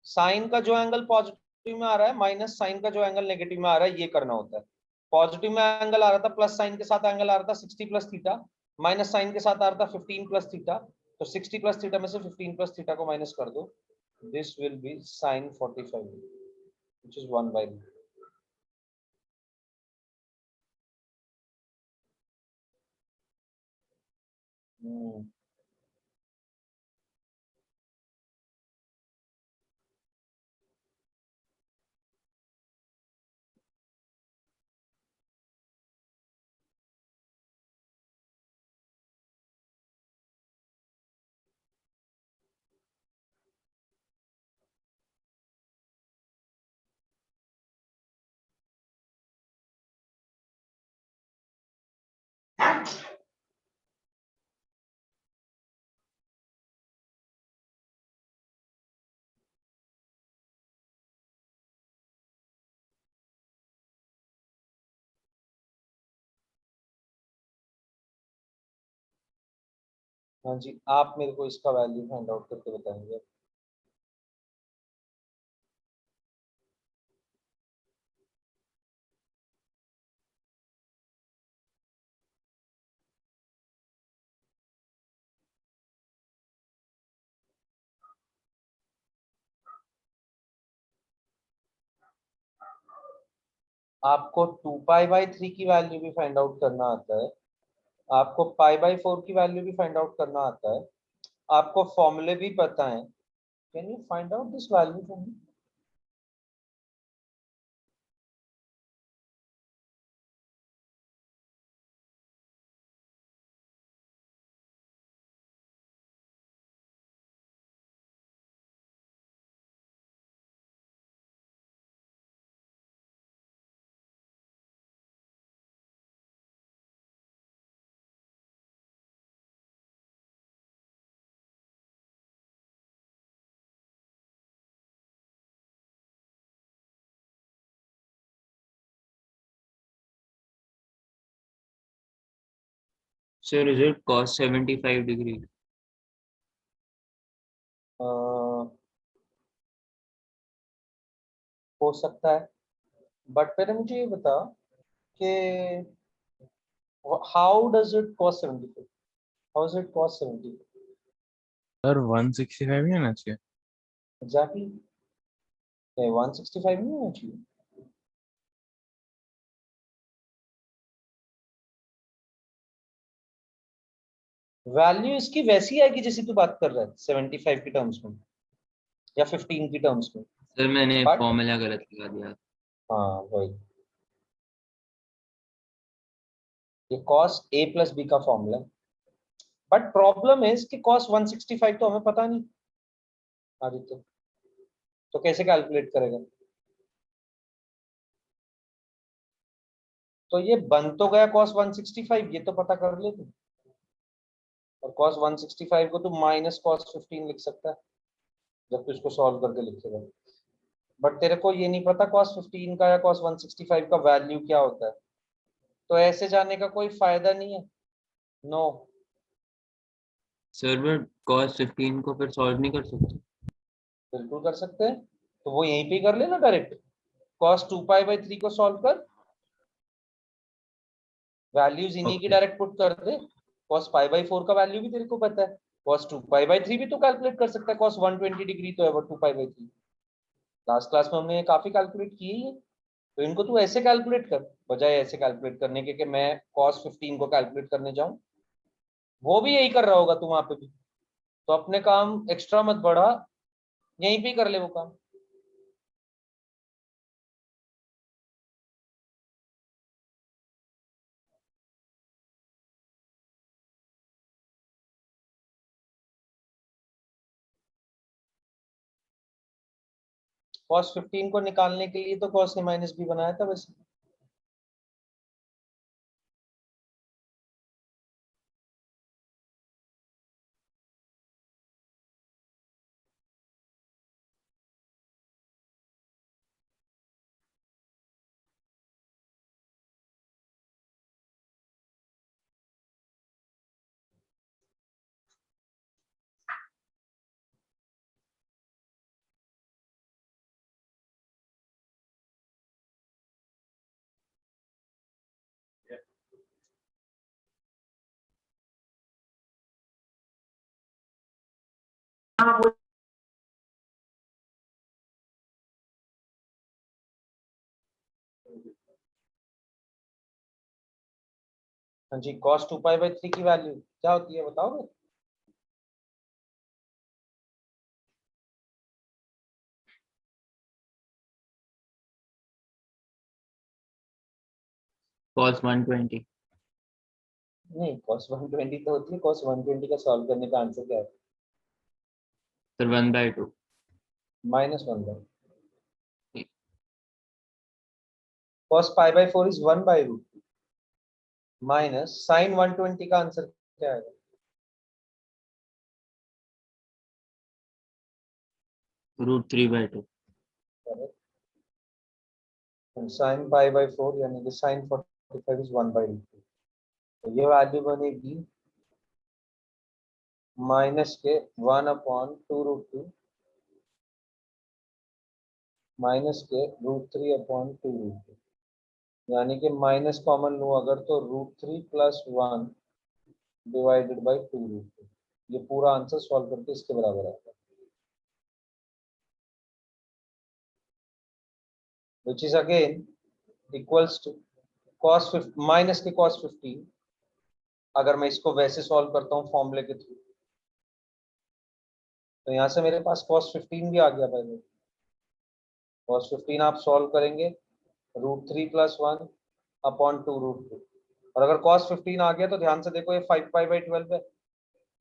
साइन का जो एंगल पॉजिटिव में आ रहा है माइनस साइन का जो एंगल नेगेटिव में आ रहा है, ये करना होता है। पॉजिटिव में एंगल आ रहा था, प्लस साइन के साथ एंगल आ रहा था 60 प्लस थीटा, माइनस साइन के साथ आ रहा था 15 प्लस थीटा, तो 60 प्लस थीटा में से 15 प्लस थीटा को माइनस कर दो, this will be sine 45 which is 1 by root. हाँ जी, आप मेरे को इसका वैल्यू फाइंड आउट करके बताएंगे। आपको 2 पाई बाई 3 की वैल्यू भी फाइंड आउट करना आता है, आपको पाई बाई 4 की वैल्यू भी फाइंड आउट करना आता है, आपको फॉर्मूले भी पता है। Can you find out this value for me? sir, is it cos 75 degree? हो सकता है, बट पहले मुझे ये बता कि how does it cos 75, how is it cos 75? Sir 165 ही आना चाहिए। एग्जैक्टली, 165 नहीं होना चाहिए। वैल्यू इसकी वैसी आएगी जैसी तू बात कर रहा है, 75 की टर्म्स में या 15 की टर्म्स में। सर मैंने बट फॉर्मूला गलत लगा दिया। हाँ वही, ये cos a प्लस b का फॉर्मूला है, बट प्रॉब्लम है कि cos 165 तो हमें पता नहीं आदित्य, तो कैसे कैलकुलेट करेगा? तो ये बन तो गया cos 165, ये तो पता कर ले तू, और cos 165 को तू माइनस cos 15 लिख सकता है जब तू इसको सॉल्व करके लिखेगा, बट तेरे को ये नहीं पता cos 15 का या cos 165 का वैल्यू क्या होता है, तो ऐसे जाने का कोई फायदा नहीं है। नो सर मैं cos 15 को फिर सॉल्व नहीं कर सकता? बिल्कुल कर सकते हैं, तो वो यहीं पे ही कर लेना डायरेक्ट, cos 2π/3 को सॉल्व कर, वैल्यूज इन्हीं की ओके डायरेक्ट पुट कर दे, cos π/4 का वैल्यू भी तेरे को पता है, cos 2π/3 भी तो कैलकुलेट कर सकता है, cos 120 डिग्री तो है वो 2π/3, लास्ट क्लास में हमने काफी कैलकुलेट किए ही है, तो इनको तू ऐसे कैलकुलेट कर बजाय ऐसे कैलकुलेट करने के कि मैं cos 15 को कैलकुलेट करने जाऊं, वो भी यही कर रहा होगा तू वहां पे भी, तो अपने काम एक्स्ट्रा मत बढ़ा, यहीं पे कर ले वो काम। cos 15 को निकालने के लिए तो cos a माइनस बी बनाया था वैसे। हाँ जी, cos 2π/3 की वैल्यू क्या होती है बताओगे? cos 120 नहीं, cos 120 तो होती है, cos 120 का सॉल्व करने का आंसर क्या है? Sir 1/2 -1/, cos π/4 is 1/√2 minus sin 120 का आंसर क्या है? √3/2 sin π/4 यानी कि sin 45 इज 1/√2, तो ये वैल्यू बनेगी माइनस के 1/2√2 माइनस के √3/2√2, यानी कि माइनस कॉमन लो अगर तो √3 + 1 डिवाइडेड बाई 2√2, ये पूरा आंसर सॉल्व करके इसके बराबर आता है, which is again equals to minus के cos 15, अगर मैं इसको वैसे सॉल्व करता हूँ फॉर्मूले के थ्रू, तो यहाँ से मेरे पास cos 15 भी आ गया पहले, cos 15 आप सॉल्व करेंगे √3 + 1/2√2, और अगर cos 15 आ गया तो ध्यान से देखो ये 5π/12 है,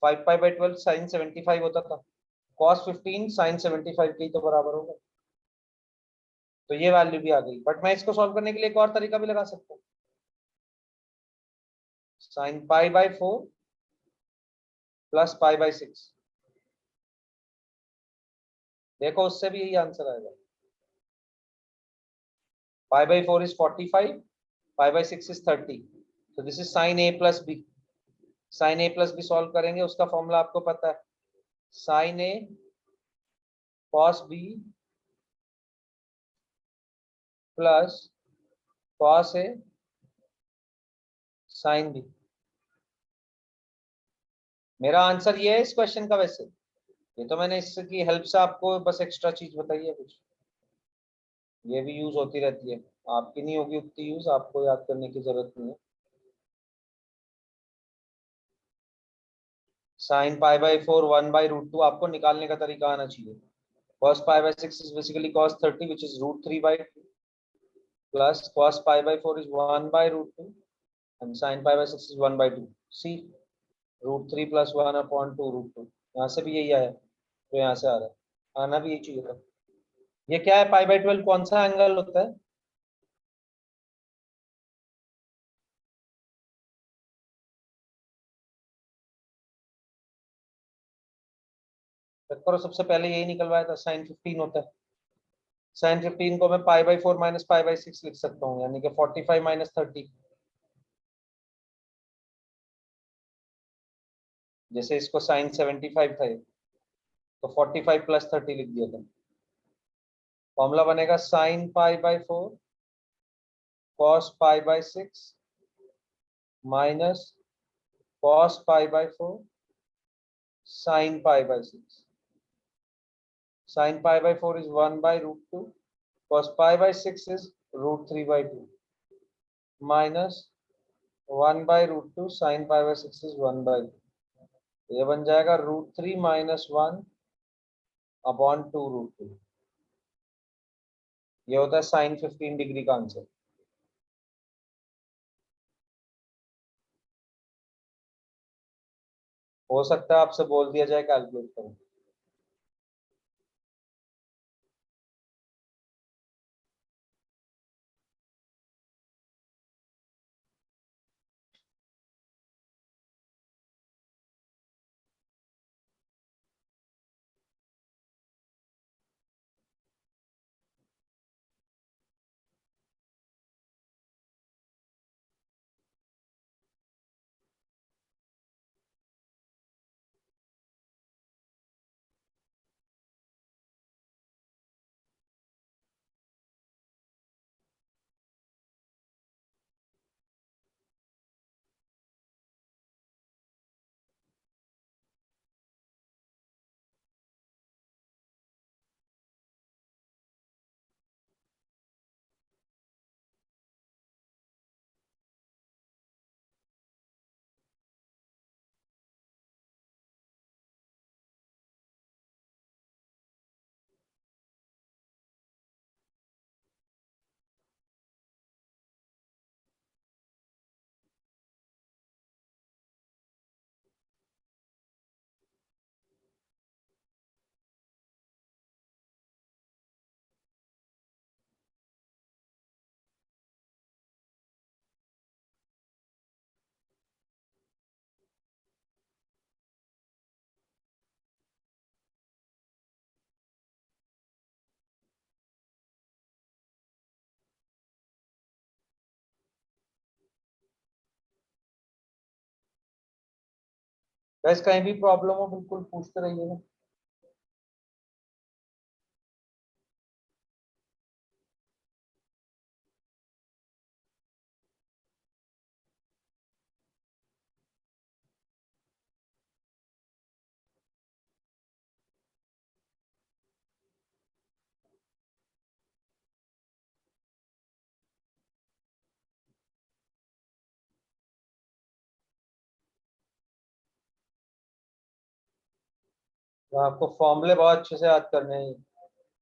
5π/12 sin 75 होता था, cos 15 sin 75 के ही तो बराबर होगा, तो ये वैल्यू भी आ गई, बट मैं इसको सॉल्व करने के लिए एक और तरीका भी लगा सकता हूँ, sin π/4 + π/6, देखो उससे भी यही आंसर आएगा, π/4 is 45, π/6 is 30, तो this is sin a + b, sin a + b solve करेंगे, उसका फॉर्मूला आपको पता है, sin a cos b plus cos a sin b, मेरा आंसर ये है इस क्वेश्चन का, वैसे ये तो मैंने इसकी हेल्प से आपको बस एक्स्ट्रा चीज बताई है कुछ, ये भी यूज होती रहती है, आपकी नहीं होगी उतनी यूज, आपको याद करने की जरूरत नहीं है। sin π/4 1/√2 आपको निकालने का तरीका आना चाहिए, cos π/6 is basically cos 30 which is √3/2 plus cos π/4 is 1/√2 and sin pi by 6 is 1/2. See, √3 + 1/2 √2. यहाँ से भी यही आया, तो यहाँ से आ रहा है, आना भी यही चाहिए था। ये क्या है, π/12 कौन सा एंगल होता है? करो, सबसे पहले यही निकलवाया था, sin 15 होता है। sin 15 को मैं π/4 - π/6 लिख सकता हूँ, यानी कि 45 - 30। जैसे इसको sin 75 था तो 45 + 30 लिख दिया था। फॉर्मूला बनेगा sin π/4 cos π/6 minus cos π/4 sin π/6. Sin π/4 is 1/√2, cos π/6 is √3/2 minus 1/√2 sin π/6 is 1/2. ये बन जाएगा √3 - 1/2√2। ये होता है sin 15 डिग्री का आंसर। हो सकता है आपसे बोल दिया जाए कैलकुलेट करो। वैसे कहीं भी प्रॉब्लम हो बिल्कुल पूछते रहिएगा। तो आपको फॉर्मूले बहुत अच्छे से याद करने हैं।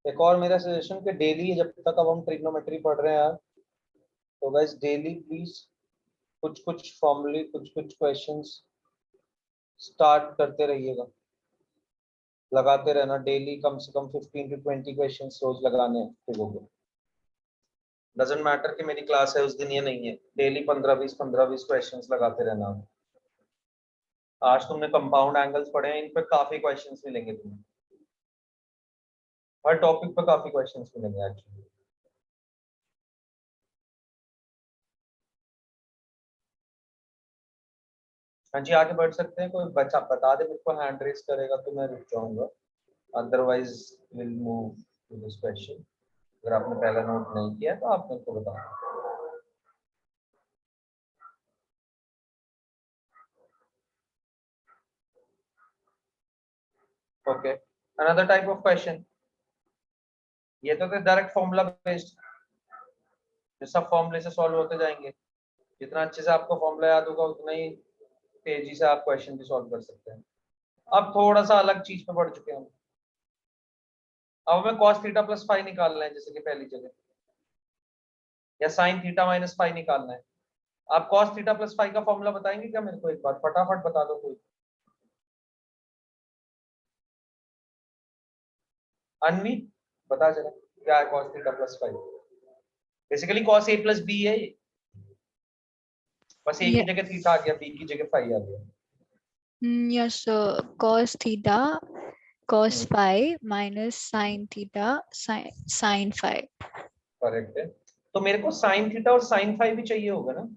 एक और मेरा सजेशन कि डेली, जब तक अब हम ट्रिग्नोमेट्री पढ़ रहे हैं यार, तो गाइस डेली प्लीज कुछ कुछ फॉर्मूले, कुछ कुछ क्वेश्चंस स्टार्ट करते रहिएगा, लगाते रहना डेली, कम से कम 15 to 20 क्वेश्चंस रोज लगाने हैं फिगो को। डजंट मैटर कि मेरी क्लास है उस दिन ये नहीं है, डेली 15-20 क्वेश्चंस लगाते रहना। आज तुमने कंपाउंड एंगल्स पढ़े हैं, इन पे काफी क्वेश्चंस मिलेंगे तुम्हें, हर टॉपिक पे काफी क्वेश्चंस मिलेंगे एक्चुअली। हाँ जी, आगे बढ़ सकते हैं। कोई बच्चा बता दे मेरे को, हैंड रेस करेगा तो मैं रुक जाऊंगा, otherwise will move to this question. अगर आपने पहला नोट नहीं किया तो आप मेरे को बताओ। Okay, another type of question. ये तो डायरेक्ट फॉर्मूला बेस्ड, सब फॉर्मूले से सॉल्व होते जाएंगे। जितना अच्छे से आपको फॉर्मूला याद होगा उतना ही तेजी से आप क्वेश्चन भी सॉल्व कर सकते हैं। अब थोड़ा सा अलग चीज पे बढ़ चुके हैं हम। अब हमें cos थीटा प्लस फाई निकालना है, जैसे कि पहली जगह, या sin थीटा माइनस फाई निकालना है। आप cos थीटा प्लस फाइव का फॉर्मूला बताएंगे क्या मेरे को एक बार, फटाफट बता दो कोई। अनवी बता जरा क्या है cos theta plus five. Basically cos a plus b है ये, बस a की जगह थीटा आ गया, b की जगह फाइव आ गया। Yes, cos theta, cos हम्म, phi minus sin theta, sin phi. Correct है। तो मेरे को sin थीटा और sin फाइव भी चाहिए होगा ना,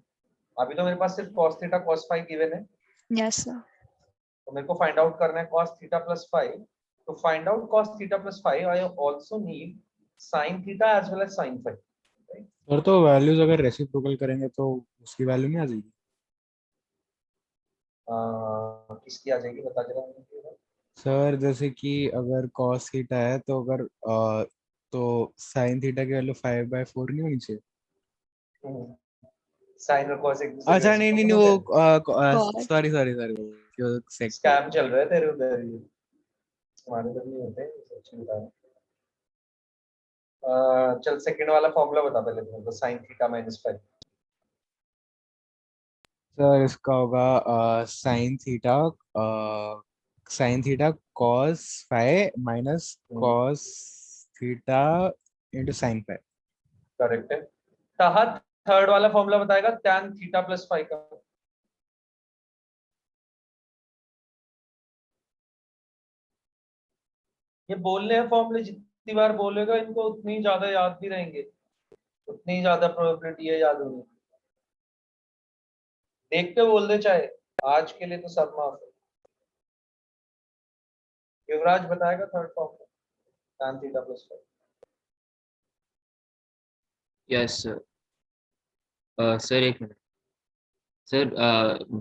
अभी तो मेरे पास सिर्फ cos theta cos five given है। Yes, sir. तो मेरे को फाइंड आउट करना है cos थीटा प्लस फाइव। तो find out cos theta plus five I also need sin theta as well as sin five. Sir तो वैल्यूज अगर reciprocal करेंगे तो उसकी वैल्यू नहीं आ जाएगी? किसकी आ जाएगी बता जरा मुझे। सर जैसे कि अगर cos थीटा है तो अगर तो sin थीटा की वैल्यू 5/4 नहीं होनी चाहिए? साइन और cos एक दूसरे के अच्छा नहीं नहीं रेसिप्रोकल नहीं, होते हैं। वो Cos. सॉरी सॉरी सॉरी, क्यों सेक कर स्कैम चल रहा है तेरे उधर, ये हमारे उधर नहीं होते हैं, सच में बता रहा हूं। चल सेकंड वाला फॉर्मूला बता पहले तुम तो, sin theta minus five. Sir इसका होगा sine theta cos five minus cos theta into sine five. Correct है। ताहा थर्ड वाला फॉर्मूला बताएगा tan थीटा प्लस फाइव का। ये बोलने हैं फॉर्मूले, जितनी बार बोलेगा इनको उतनी ज्यादा याद भी रहेंगे, उतनी ज्यादा प्रोबेबिलिटी है याद होने की। देख के बोल दे चाहे, आज के लिए तो सब माफ है। युवराज बताएगा third formula tan theta plus five. Yes sir, एक मिनट सर,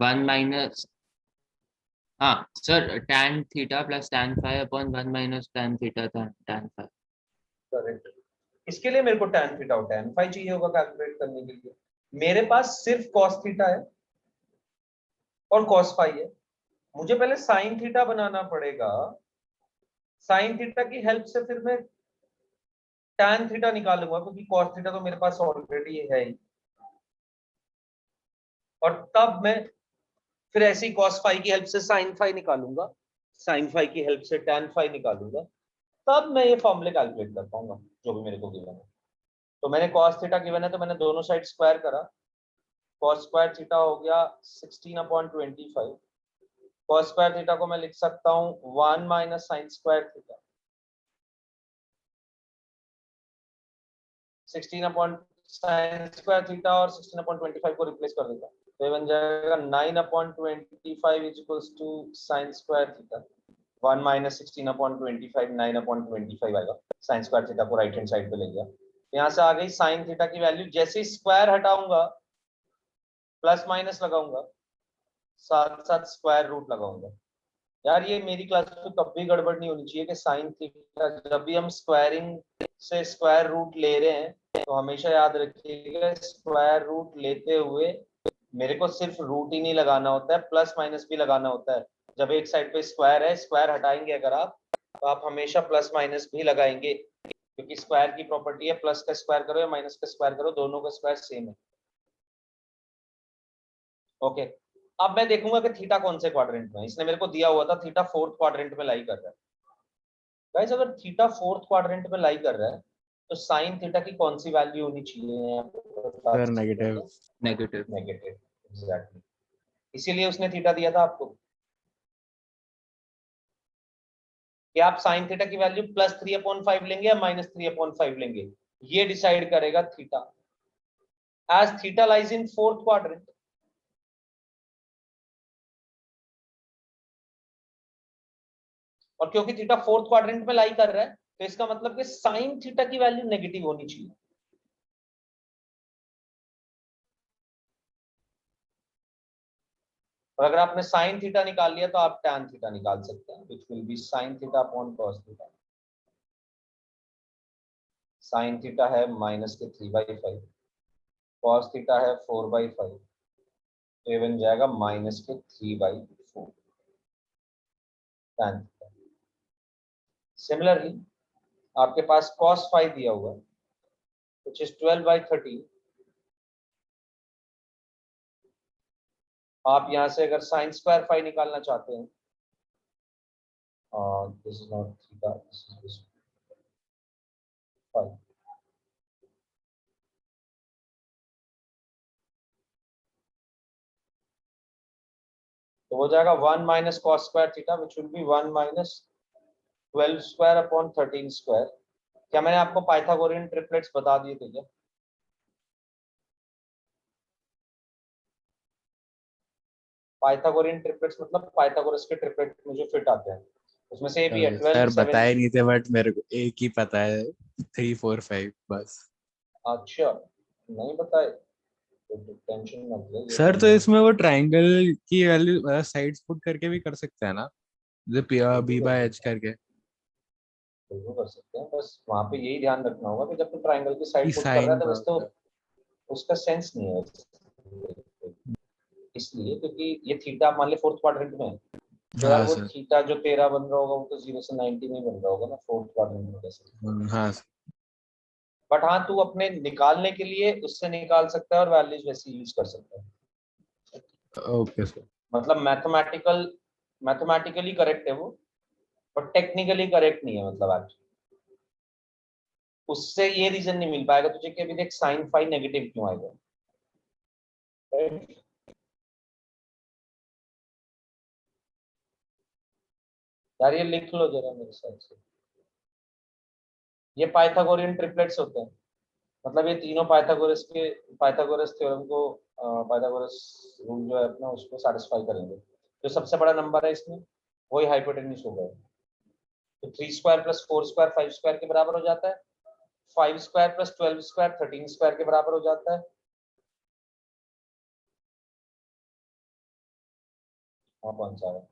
1 - हाँ sir, tan theta plus tan five upon 1 - tan theta था tan फाइव। करेक्ट। इसके लिए मेरे को tan थीटा और tan फाइव चाहिए होगा कैलकुलेट करने के लिए। मेरे पास सिर्फ cos थीटा है और cos फाइव है, मुझे पहले sin थीटा बनाना पड़ेगा। sin थीटा की हेल्प से फिर मैं tan थीटा निकालूंगा, क्योंकि cos थीटा तो मेरे पास ऑलरेडी है ही। और तब मैं फिर ऐसे ही cos फाइव की हेल्प से sin फाइव निकालूंगा, sin फाइव की हेल्प से tan फाइव निकालूंगा, तब मैं ये फॉर्मूले कैलकुलेट कर पाऊंगा जो भी मेरे को गिवन है। तो मैंने cos थीटा गिवन है तो मैंने दोनों साइड स्क्वायर करा, cos स्क्वायर थीटा हो गया 16/25। cos स्क्वायर थीटा को मैं लिख सकता हूँ 1 minus sine square theta. 16/sin square theta और 16/25 को रिप्लेस कर देगा तो ये बन जाएगा 9/25 is equals to sin square theta. 1 minus 16/25 9/25 आएगा। sin स्क्वायर थीटा को राइट हैंड साइड पे ले गया, यहाँ से आ गई sin थीटा की वैल्यू। जैसे ही स्क्वायर हटाऊंगा प्लस माइनस लगाऊंगा, साथ साथ स्क्वायर रूट लगाऊंगा। यार ये मेरी क्लास में कब भी गड़बड़ नहीं होनी चाहिए कि साइन थीटा, जब भी हम स्क्वायरिंग से स्क्वायर रूट ले रहे हैं तो हमेशा याद रखिएगा स्क्वायर रूट लेते हुए मेरे को सिर्फ रूट ही नहीं लगाना होता है, प्लस माइनस भी लगाना होता है। जब एक साइड पे स्क्वायर है, स्क्वायर हटाएंगे अगर आप, तो आप हमेशा प्लस माइनस भी लगाएंगे, क्योंकि स्क्वायर की प्रॉपर्टी है प्लस का स्क्वायर करो या माइनस का स्क्वायर करो, दोनों का स्क्वायर सेम है। ओके, अब मैं देखूंगा कि थीटा कौन से क्वाड्रेंट में है। इसने मेरे को दिया हुआ था थीटा फोर्थ क्वाड्रेंट में लाई कर रहा है। गाइस अगर थीटा फोर्थ क्वाड्रेंट में लाई कर रहा है तो साइन थीटा की कौन सी वैल्यू होनी चाहिए? Sir negative. Negative. Negative, exactly. इसीलिए उसने थीटा दिया था आपको कि आप साइन थीटा की वैल्यू +3/5 लेंगे या -3/5 लेंगे, ये डिसाइड करेगा theta. As theta lies in fourth quadrant, और क्योंकि थीटा फोर्थ क्वाड्रेंट में लाई कर रहा है तो इसका मतलब कि साइन थीटा की वैल्यू नेगेटिव होनी चाहिए। और अगर आपने साइन थीटा निकाल लिया तो आप टैन थीटा निकाल सकते हैं, विच will be sine theta upon cos theta. Sine theta है -3/5, कॉस थीटा है 4/5, तो ये बन जाएगा -3/4 टैन थीटा। सिमिलरली आपके पास cos फाइव दिया हुआ है which is 12/13, आप यहाँ से अगर साइन स्क्वायर फाई निकालना चाहते हैं, this is not theta, this is phi, तो हो जाएगा 1 minus cos square theta which will be 1 minus 12 square upon 13 square. क्या मैंने आपको पाइथागोरियन ट्रिपलेट्स बता दिए थे क्या? पाइथागोरियन ट्रिपलेट्स मतलब पाइथागोरस के ट्रिपलेट में जो फिट आते हैं, उसमें से ये भी है 12 सर 7। बताए नहीं थे बट मेरे को एक ही पता है, 3 4 5 बस। अच्छा, नहीं बताए तो टेंशन मत ले, ये सर बन तो जाएगा। इसमें वो ट्रायंगल की वैल्यू साइड्स पुट करके भी कर सकते हैं ना, जो बी बिल्कुल कर बाय एच सकते हैं, करके, बिल्कुल कर सकते हैं, बस वहां पे यही ध्यान रखना होगा कि जब तू ट्राइंगल की कि साइड पुट कर रहा है साइन तो का बस तो होता है। उसका सेंस नहीं है, इसलिए क्योंकि ये थीटा मान ले फोर्थ क्वाड्रेंट में है, तो यार हाँ वो सर। थीटा जो तेरा बन रहा होगा वो तो 0 से 90 में बन रहा होगा ना फोर्थ क्वाड्रेंट में कैसे। हाँ सर। बट हाँ, तू अपने निकालने के लिए उससे निकाल सकता है और वैल्यूज वैसे यूज कर सकता है, ओके सर। मतलब मैथमेटिकली करेक्ट है वो, बट टेक्निकली करेक्ट नहीं है, मतलब एक्चुअली उससे ये रीजन नहीं मिल पाएगा तुझे कि अभी देख साइन फाई नेगेटिव क्यों आएगा, right? यार ये लिख लो जरा मेरे साथ से, ये पाइथागोरियन ट्रिपलेट्स होते हैं, मतलब ये तीनों पाइथागोरस थ्योरम को, पाइथागोरस रूल जो है अपना उसको सेटिस्फाई करेंगे। जो सबसे बड़ा नंबर है इसमें वही हाइपोटेन्यूज होगा, तो 3 स्क्वायर प्लस 4 स्क्वायर 5 स्क्वायर के बराबर हो जाता है, 5 स्क्वायर प्लस 12 स्क्वायर 13 स्क्वायर के बराबर हो जाता है। हाँ कौन सा है?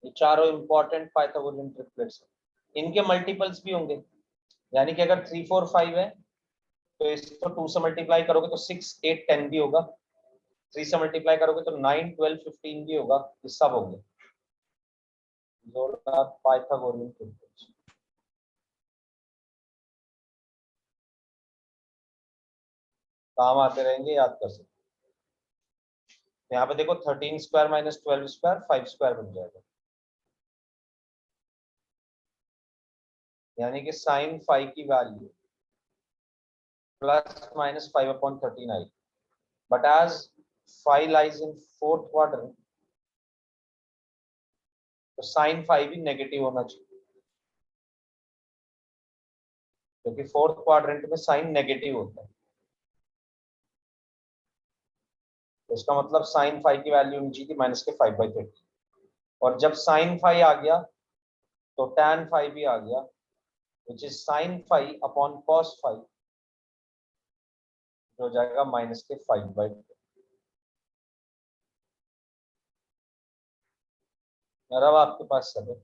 ये चारों इंपॉर्टेंट पाइथागोरियन ट्रिपलेट्स, इनके मल्टीपल्स भी होंगे, यानी कि अगर 3 4 5 है तो इसको 2 से मल्टीप्लाई करोगे तो 6 8 10 भी होगा, 3 से मल्टीप्लाई करोगे तो 9 12 15 भी होगा, ये सब होंगे जोरदार पाइथागोरियन ट्रिपलेट्स, काम आते रहेंगे, याद कर सकते। यहाँ पे देखो 13 स्क्वायर माइनस 12 स्क्वायर 5 स्क्वायर बन जाएगा, यानी कि साइन फाइव की वैल्यू प्लस माइनस 5 अपॉन 13 आई, but as five lies in fourth quadrant तो साइन फाइव भी नेगेटिव होना चाहिए, क्योंकि फोर्थ क्वाड्रेंट में साइन नेगेटिव होता है, तो इसका मतलब साइन फाइव की वैल्यू होनी चाहिए थी माइनस के 5/30, और जब साइन फाइव आ गया तो टैन फाइव भी आ गया, which is sine five upon cos five, जो हो जाएगा माइनस के 5/30। अब आपके पास सब है,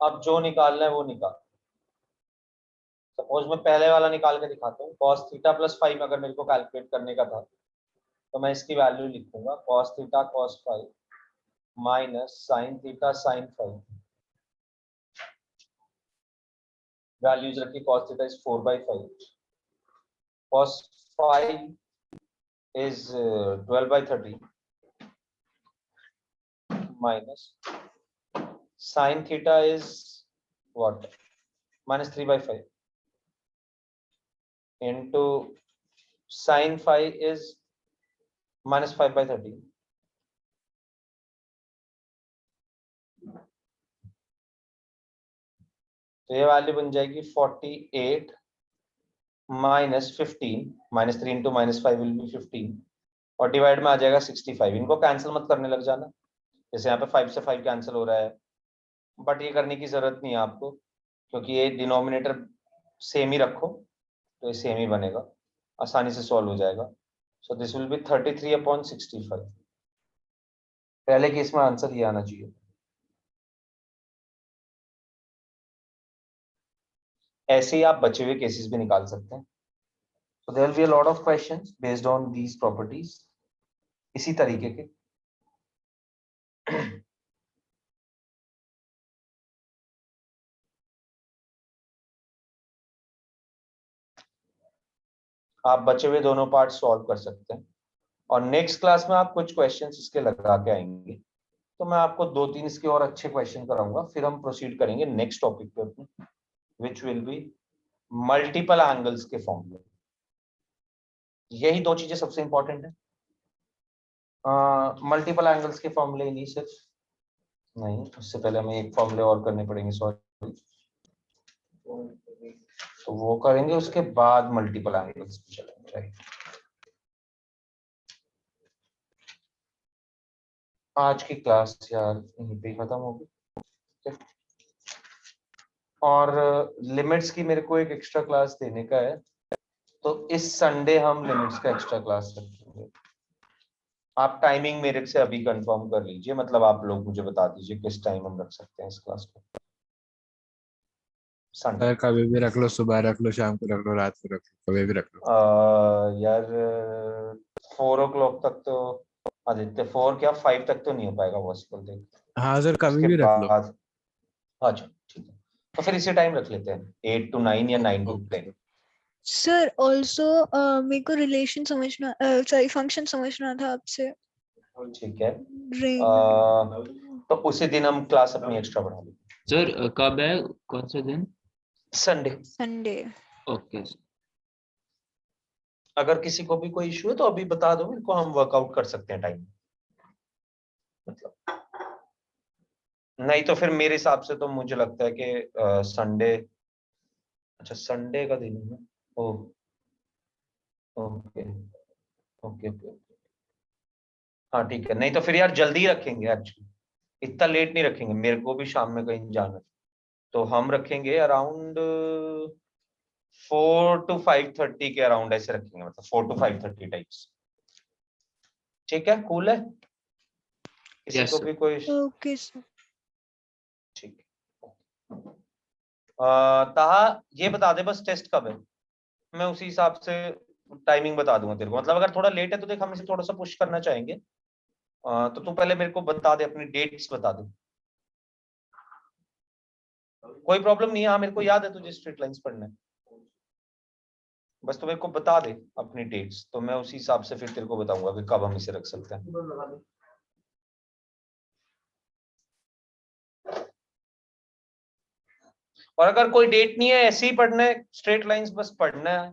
अब जो निकालना है वो निकाल। सपोज मैं पहले वाला निकाल के दिखाता हूँ, कॉस थीटा प्लस फाइव अगर मेरे को कैलकुलेट करने का था तो मैं इसकी वैल्यू लिखूंगा cos theta cos five minus sine theta sine five, values रखी, cos theta is 4/5, cos five is 12/30 minus sin theta is what, minus 3/5 into sin phi is minus 5/30, तो ये वैल्यू बन जाएगी 48 minus 15, minus 3 into minus 5 will be 15, और divide में आ जाएगा 65। इनको cancel मत करने लग जाना, जैसे यहाँ पे 5 से 5 कैंसिल हो रहा है, बट ये करने की जरूरत नहीं है आपको, क्योंकि ये डिनोमिनेटर सेम ही रखो तो ये सेम ही बनेगा, आसानी से सॉल्व हो जाएगा। सो दिस विल बी 33/65, पहले केस में आंसर ये आना चाहिए। ऐसे ही आप बचे हुए केसेस भी निकाल सकते हैं, So there will be a lot of questions based on these properties. इसी तरीके के आप बचे हुए दोनों पार्ट सॉल्व कर सकते हैं और नेक्स्ट क्लास में आप कुछ क्वेश्चंस इसके लगा के आएंगे, तो मैं आपको 2-3 इसके और अच्छे क्वेश्चन कराऊंगा, फिर हम प्रोसीड करेंगे नेक्स्ट टॉपिक पे अपने, विच विल बी मल्टीपल एंगल्स के फॉर्मूले। यही 2 चीजें सबसे इंपॉर्टेंट है। मल्टीपल एंगल्स के फॉर्मूले ही नहीं सिर्फ, नहीं उससे पहले हमें एक फॉर्मूले और करने पड़ेंगे, सॉरी, तो वो करेंगे, उसके बाद मल्टीपल एंगल्स पे चलेंगे, राइट। आज की क्लास यार यहीं पे खत्म होगी और लिमिट्स की मेरे को एक एक्स्ट्रा क्लास देने का है, तो इस संडे हम लिमिट्स का एक्स्ट्रा क्लास रखेंगे। आप टाइमिंग मेरे से अभी कंफर्म कर लीजिए, मतलब आप लोग मुझे बता दीजिए किस टाइम हम रख सकते हैं इस क्लास को। संडे सर कभी भी रख लो, सुबह रख लो, शाम को रख लो, रात को रख लो, कभी भी रख लो। यार 4 o'clock तक तो आदित्य, 4 क्या 5 तक तो नहीं हो पाएगा पॉसिबल, देख हाँ सर कभी उसके भी रख लो। बाद। अच्छा ठीक है, तो फिर इसी टाइम रख लेते हैं 8 to 9 या 9 to 10। सर ऑल्सो मेरे को रिलेशन समझना, सॉरी फंक्शन समझना था आपसे। ठीक है, रेन तो उसी दिन हम क्लास अपनी एक्स्ट्रा बढ़ा लेंगे। सर कब है, कौन सा दिन? संडे। संडे। ओके। अगर किसी को भी कोई इशू है तो अभी बता दो मेरे को, हम वर्कआउट कर सकते हैं टाइम, मतलब नहीं तो फिर मेरे हिसाब से तो मुझे लगता है कि संडे, अच्छा संडे का दिन है। ओ ओके ओके ओके, हाँ ठीक है, नहीं तो फिर यार जल्दी रखेंगे, एक्चुअली इतना लेट नहीं रखेंगे, मेरे को भी शाम में कहीं जाना है, तो हम रखेंगे अराउंड 4 to 5:30 के अराउंड ऐसे रखेंगे, मतलब 4 to 5:30 टाइप्स। ठीक है, कूल है, किसी Yes, को sir. भी कोई ओके सर। ठीक है। ताहा ये बता दे बस टेस्ट कब है, मैं उसी हिसाब से टाइमिंग बता दूंगा तेरे को, मतलब अगर थोड़ा लेट है तो देख हम इसे थोड़ा सा पुश करना चाहेंगे, तो तू पहले मेरे को बता दे, अपनी डेट्स बता दे। कोई प्रॉब्लम नहीं है, हाँ मेरे को याद है तुझे स्ट्रेट लाइंस पढ़ना है, बस तो मेरे को बता दे अपनी डेट्स, तो मैं उसी हिसाब से फिर तेरे को बताऊंगा कि कब हम इसे रख सकते हैं। और अगर कोई डेट नहीं है, ऐसे ही पढ़ना है, स्ट्रेट लाइंस बस पढ़ना है,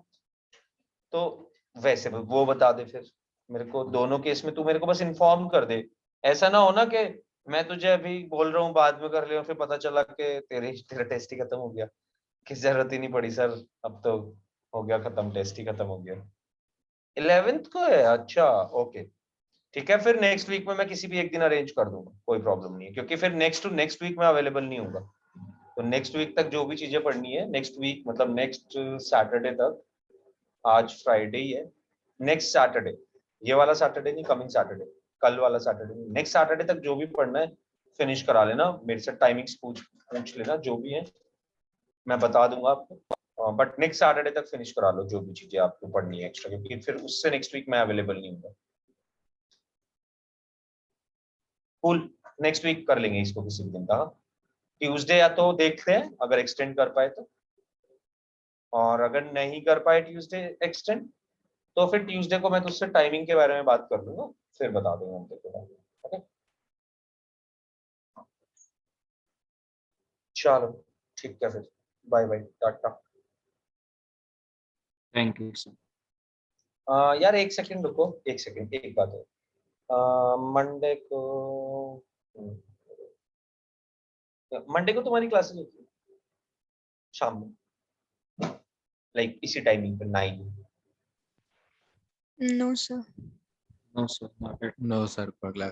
तो वैसे वो बता दे फिर मेरे को। दोनों केस में तू मेरे को बस इन्फॉर्म कर दे, ऐसा ना हो ना कि मैं तुझे अभी बोल रहा हूँ बाद में कर ले, और फिर पता चला कि तेरा टेस्ट ही खत्म हो गया, किस जरूरत ही नहीं पड़ी सर, अब तो हो गया खत्म, टेस्ट ही खत्म हो गया। 11th को है, अच्छा ओके ठीक है, फिर नेक्स्ट वीक में मैं किसी भी एक दिन अरेंज कर दूंगा, कोई प्रॉब्लम नहीं है, क्योंकि फिर नेक्स्ट टू नेक्स्ट वीक में अवेलेबल नहीं होगा, तो नेक्स्ट वीक तक जो भी चीजें पढ़नी है, नेक्स्ट वीक मतलब नेक्स्ट सैटरडे तक, आज फ्राइडे ही है, नेक्स्ट सैटरडे, ये वाला सैटरडे नहीं, कमिंग सैटरडे, कल वाला सैटरडे नहीं, नेक्स्ट सैटरडे तक जो भी पढ़ना है फिनिश करा लेना, मेरे से टाइमिंग्स पूछ लेना, जो भी है मैं बता दूंगा आपको, बट नेक्स्ट सैटरडे तक फिनिश करा लो जो भी चीजें आपको पढ़नी है एक्स्ट्रा, क्योंकि फिर उससे नेक्स्ट वीक मैं अवेलेबल नहीं हूँ। कूल, नेक्स्ट वीक कर लेंगे इसको किसी दिन का, ट्यूसडे या तो देखते हैं अगर एक्सटेंड कर पाए तो, और अगर नहीं कर पाए ट्यूसडे एक्सटेंड, तो फिर ट्यूसडे को मैं तुझसे टाइमिंग के बारे में बात कर लूंगा, फिर बता दूंगा हम तेरे को। ओके चलो ठीक है, फिर बाय बाय टाटा। Thank you, sir. यार एक सेकंड रुको, एक सेकंड, एक बात है, मंडे को, मंडे को तुम्हारी क्लासेस होती है शाम में, लाइक इसी टाइमिंग पे 9? No sir. No, sir, not at. No sir पगला।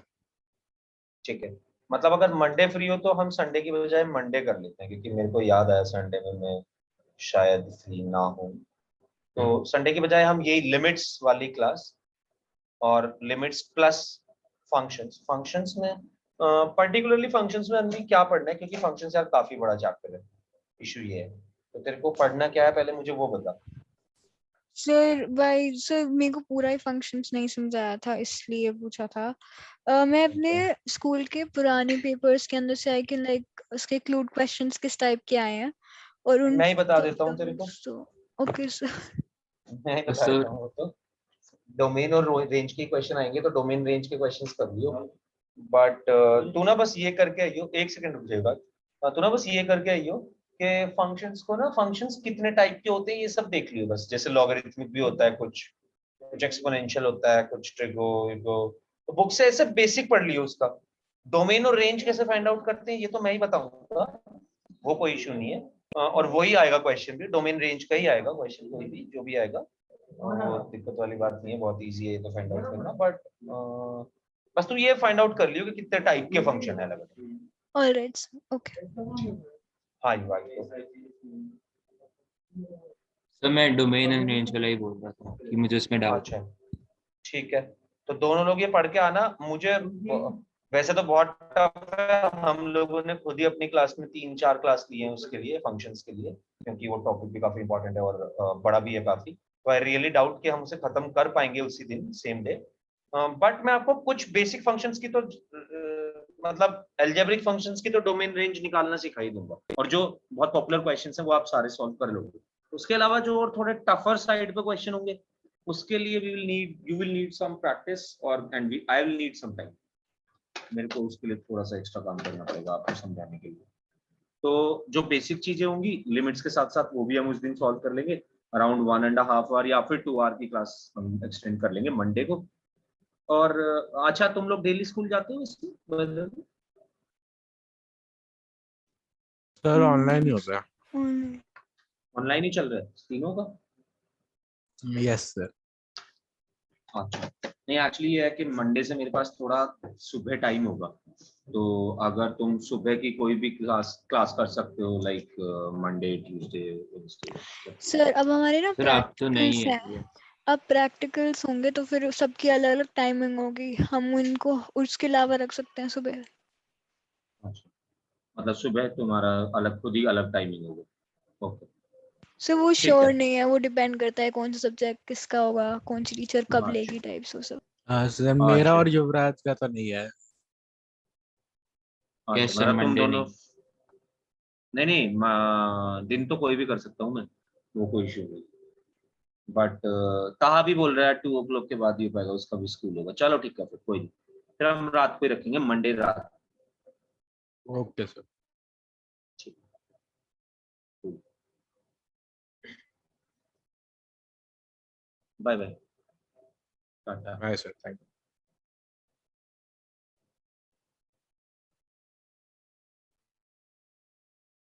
ठीक है, मतलब अगर मंडे फ्री हो तो हम संडे की बजाय मंडे कर लेते हैं, क्योंकि मेरे को याद आया संडे में मैं शायद फ्री ना हूँ, तो संडे की बजाय हम यही लिमिट्स वाली क्लास और लिमिट्स प्लस फंक्शंस, फंक्शंस में पर्टिकुलरली फंक्शंस में अभी क्या पढ़ना है, क्योंकि फंक्शंस यार काफी बड़ा चैप्टर है, इशू ये है, तो तेरे को पढ़ना क्या है पहले मुझे वो बता। सर भाई सर मेरे को पूरा ही फंक्शंस नहीं समझाया था इसलिए पूछा था। मैं अपने स्कूल के पुराने पेपर्स के अंदर से आई कैन लाइक उसके क्लूड क्वेश्चंस किस टाइप के आए हैं और उन मैं ही बता देता हूँ तेरे को। Okay sir. मैं ही बता सर देता हूँ। तो डोमेन और रेंज के क्वेश्चन आएंगे तो डोमेन रेंज के क्वेश्चंस कर लियो। बट तू ना बस ये करके आइयो, एक सेकंड रुक जाएगा। तू ना बस ये करके आइयो कि फंक्शंस को ना, फंक्शंस कितने टाइप के होते हैं ये सब देख लियो बस। जैसे लॉगरिथमिक भी होता है, कुछ एक्सपोनेंशियल होता है, कुछ ट्रिगो इगो, तो बुक से ऐसे बेसिक पढ़ लियो उसका। डोमेन और रेंज कैसे फाइंड आउट करते हैं ये तो मैं ही बताऊंगा, वो कोई इशू नहीं है। और वही आएगा क्वेश्चन भी, डोमेन रेंज का ही आएगा क्वेश्चन, कोई भी जो भी आएगा। और दिक्कत वाली बात नहीं है, बहुत इजी है ये तो फाइंड आउट करना। बट बस तू ये फाइंड आउट कर लियो कि कितने टाइप के फंक्शन है अलग अलग। Alright okay. हाँ ये बात सर मैं डोमेन एंड रेंज वाला ही बोल रहा था कि मुझे इसमें तो। डाउट अच्छा ठीक है, तो दोनों लोग ये पढ़ के आना। मुझे वैसे तो बहुत टफ है, हम लोगों ने खुद ही अपनी क्लास में 3-4 क्लास लिए हैं उसके लिए, फंक्शंस के लिए, क्योंकि वो टॉपिक भी काफी इंपॉर्टेंट है और बड़ा भी है काफी। तो आई रियली डाउट कि हम उसे खत्म कर पाएंगे उसी दिन, सेम डे। बट मैं आपको कुछ बेसिक फंक्शंस की तो मतलब एल्जेब्रिक फंक्शंस की तो डोमेन रेंज निकालना सिखा ही दूंगा, और जो बहुत पॉपुलर क्वेश्चंस हैं वो आप सारे सॉल्व कर लोगे। उसके अलावा जो और थोड़े टफर साइड पे क्वेश्चन होंगे उसके लिए you will need some practice, और and I will need some time. मेरे को उसके लिए थोड़ा सा एक्स्ट्रा काम करना पड़ेगा आपको समझाने के लिए। तो जो बेसिक चीजें होंगी लिमिट्स के साथ साथ, वो भी हम उस दिन सॉल्व कर लेंगे। अराउंड 1.5 आवर या फिर 2 आवर की क्लास हम एक्सटेंड कर लेंगे मंडे को। और अच्छा, तुम लोग डेली स्कूल जाते हो इसमें? सर ऑनलाइन ही होता ऑनलाइन ही चल रहा है तीनों का? है। Yes sir. अच्छा, नहीं एक्चुअली ये है कि मंडे से मेरे पास थोड़ा सुबह टाइम होगा, तो अगर तुम सुबह की कोई भी क्लास कर सकते हो, like Monday Tuesday Wednesday. Sir अब हमारे ना सर आप तो नहीं प्रैक्टिकल्स है। हैं। अब प्रैक्टिकल्स होंगे तो फिर सबकी अलग अलग टाइमिंग होगी, हम उनको उसके अलावा रख सकते हैं सुबह। अच्छा, मतलब सुबह तुम्हारा अलग, खुद ही अलग टाइमिंग होगा। ओके सो वो ठीक श्योर है। नहीं है, वो डिपेंड करता है कौन सा सब्जेक्ट किसका होगा, कौन सी टीचर कब अच्छा लेगी टाइप्स वो सब। हाँ सर, मेरा अच्छा और युवराज का तो नहीं है। अच्छा, यस सर, मतलब तुम मंडे दोनों। नहीं। नहीं नहीं, दिन तो कोई भी कर सकता हूँ मैं, वो कोई इशू नहीं। बट ताहा भी बोल रहा है 2 o'clock के बाद ही हो पाएगा, उसका भी स्कूल होगा। चलो ठीक है, फिर कोई नहीं, फिर हम रात को ही रखेंगे, मंडे रात। Okay sir. ठीक। Bye bye, tata. Bye sir, thank you.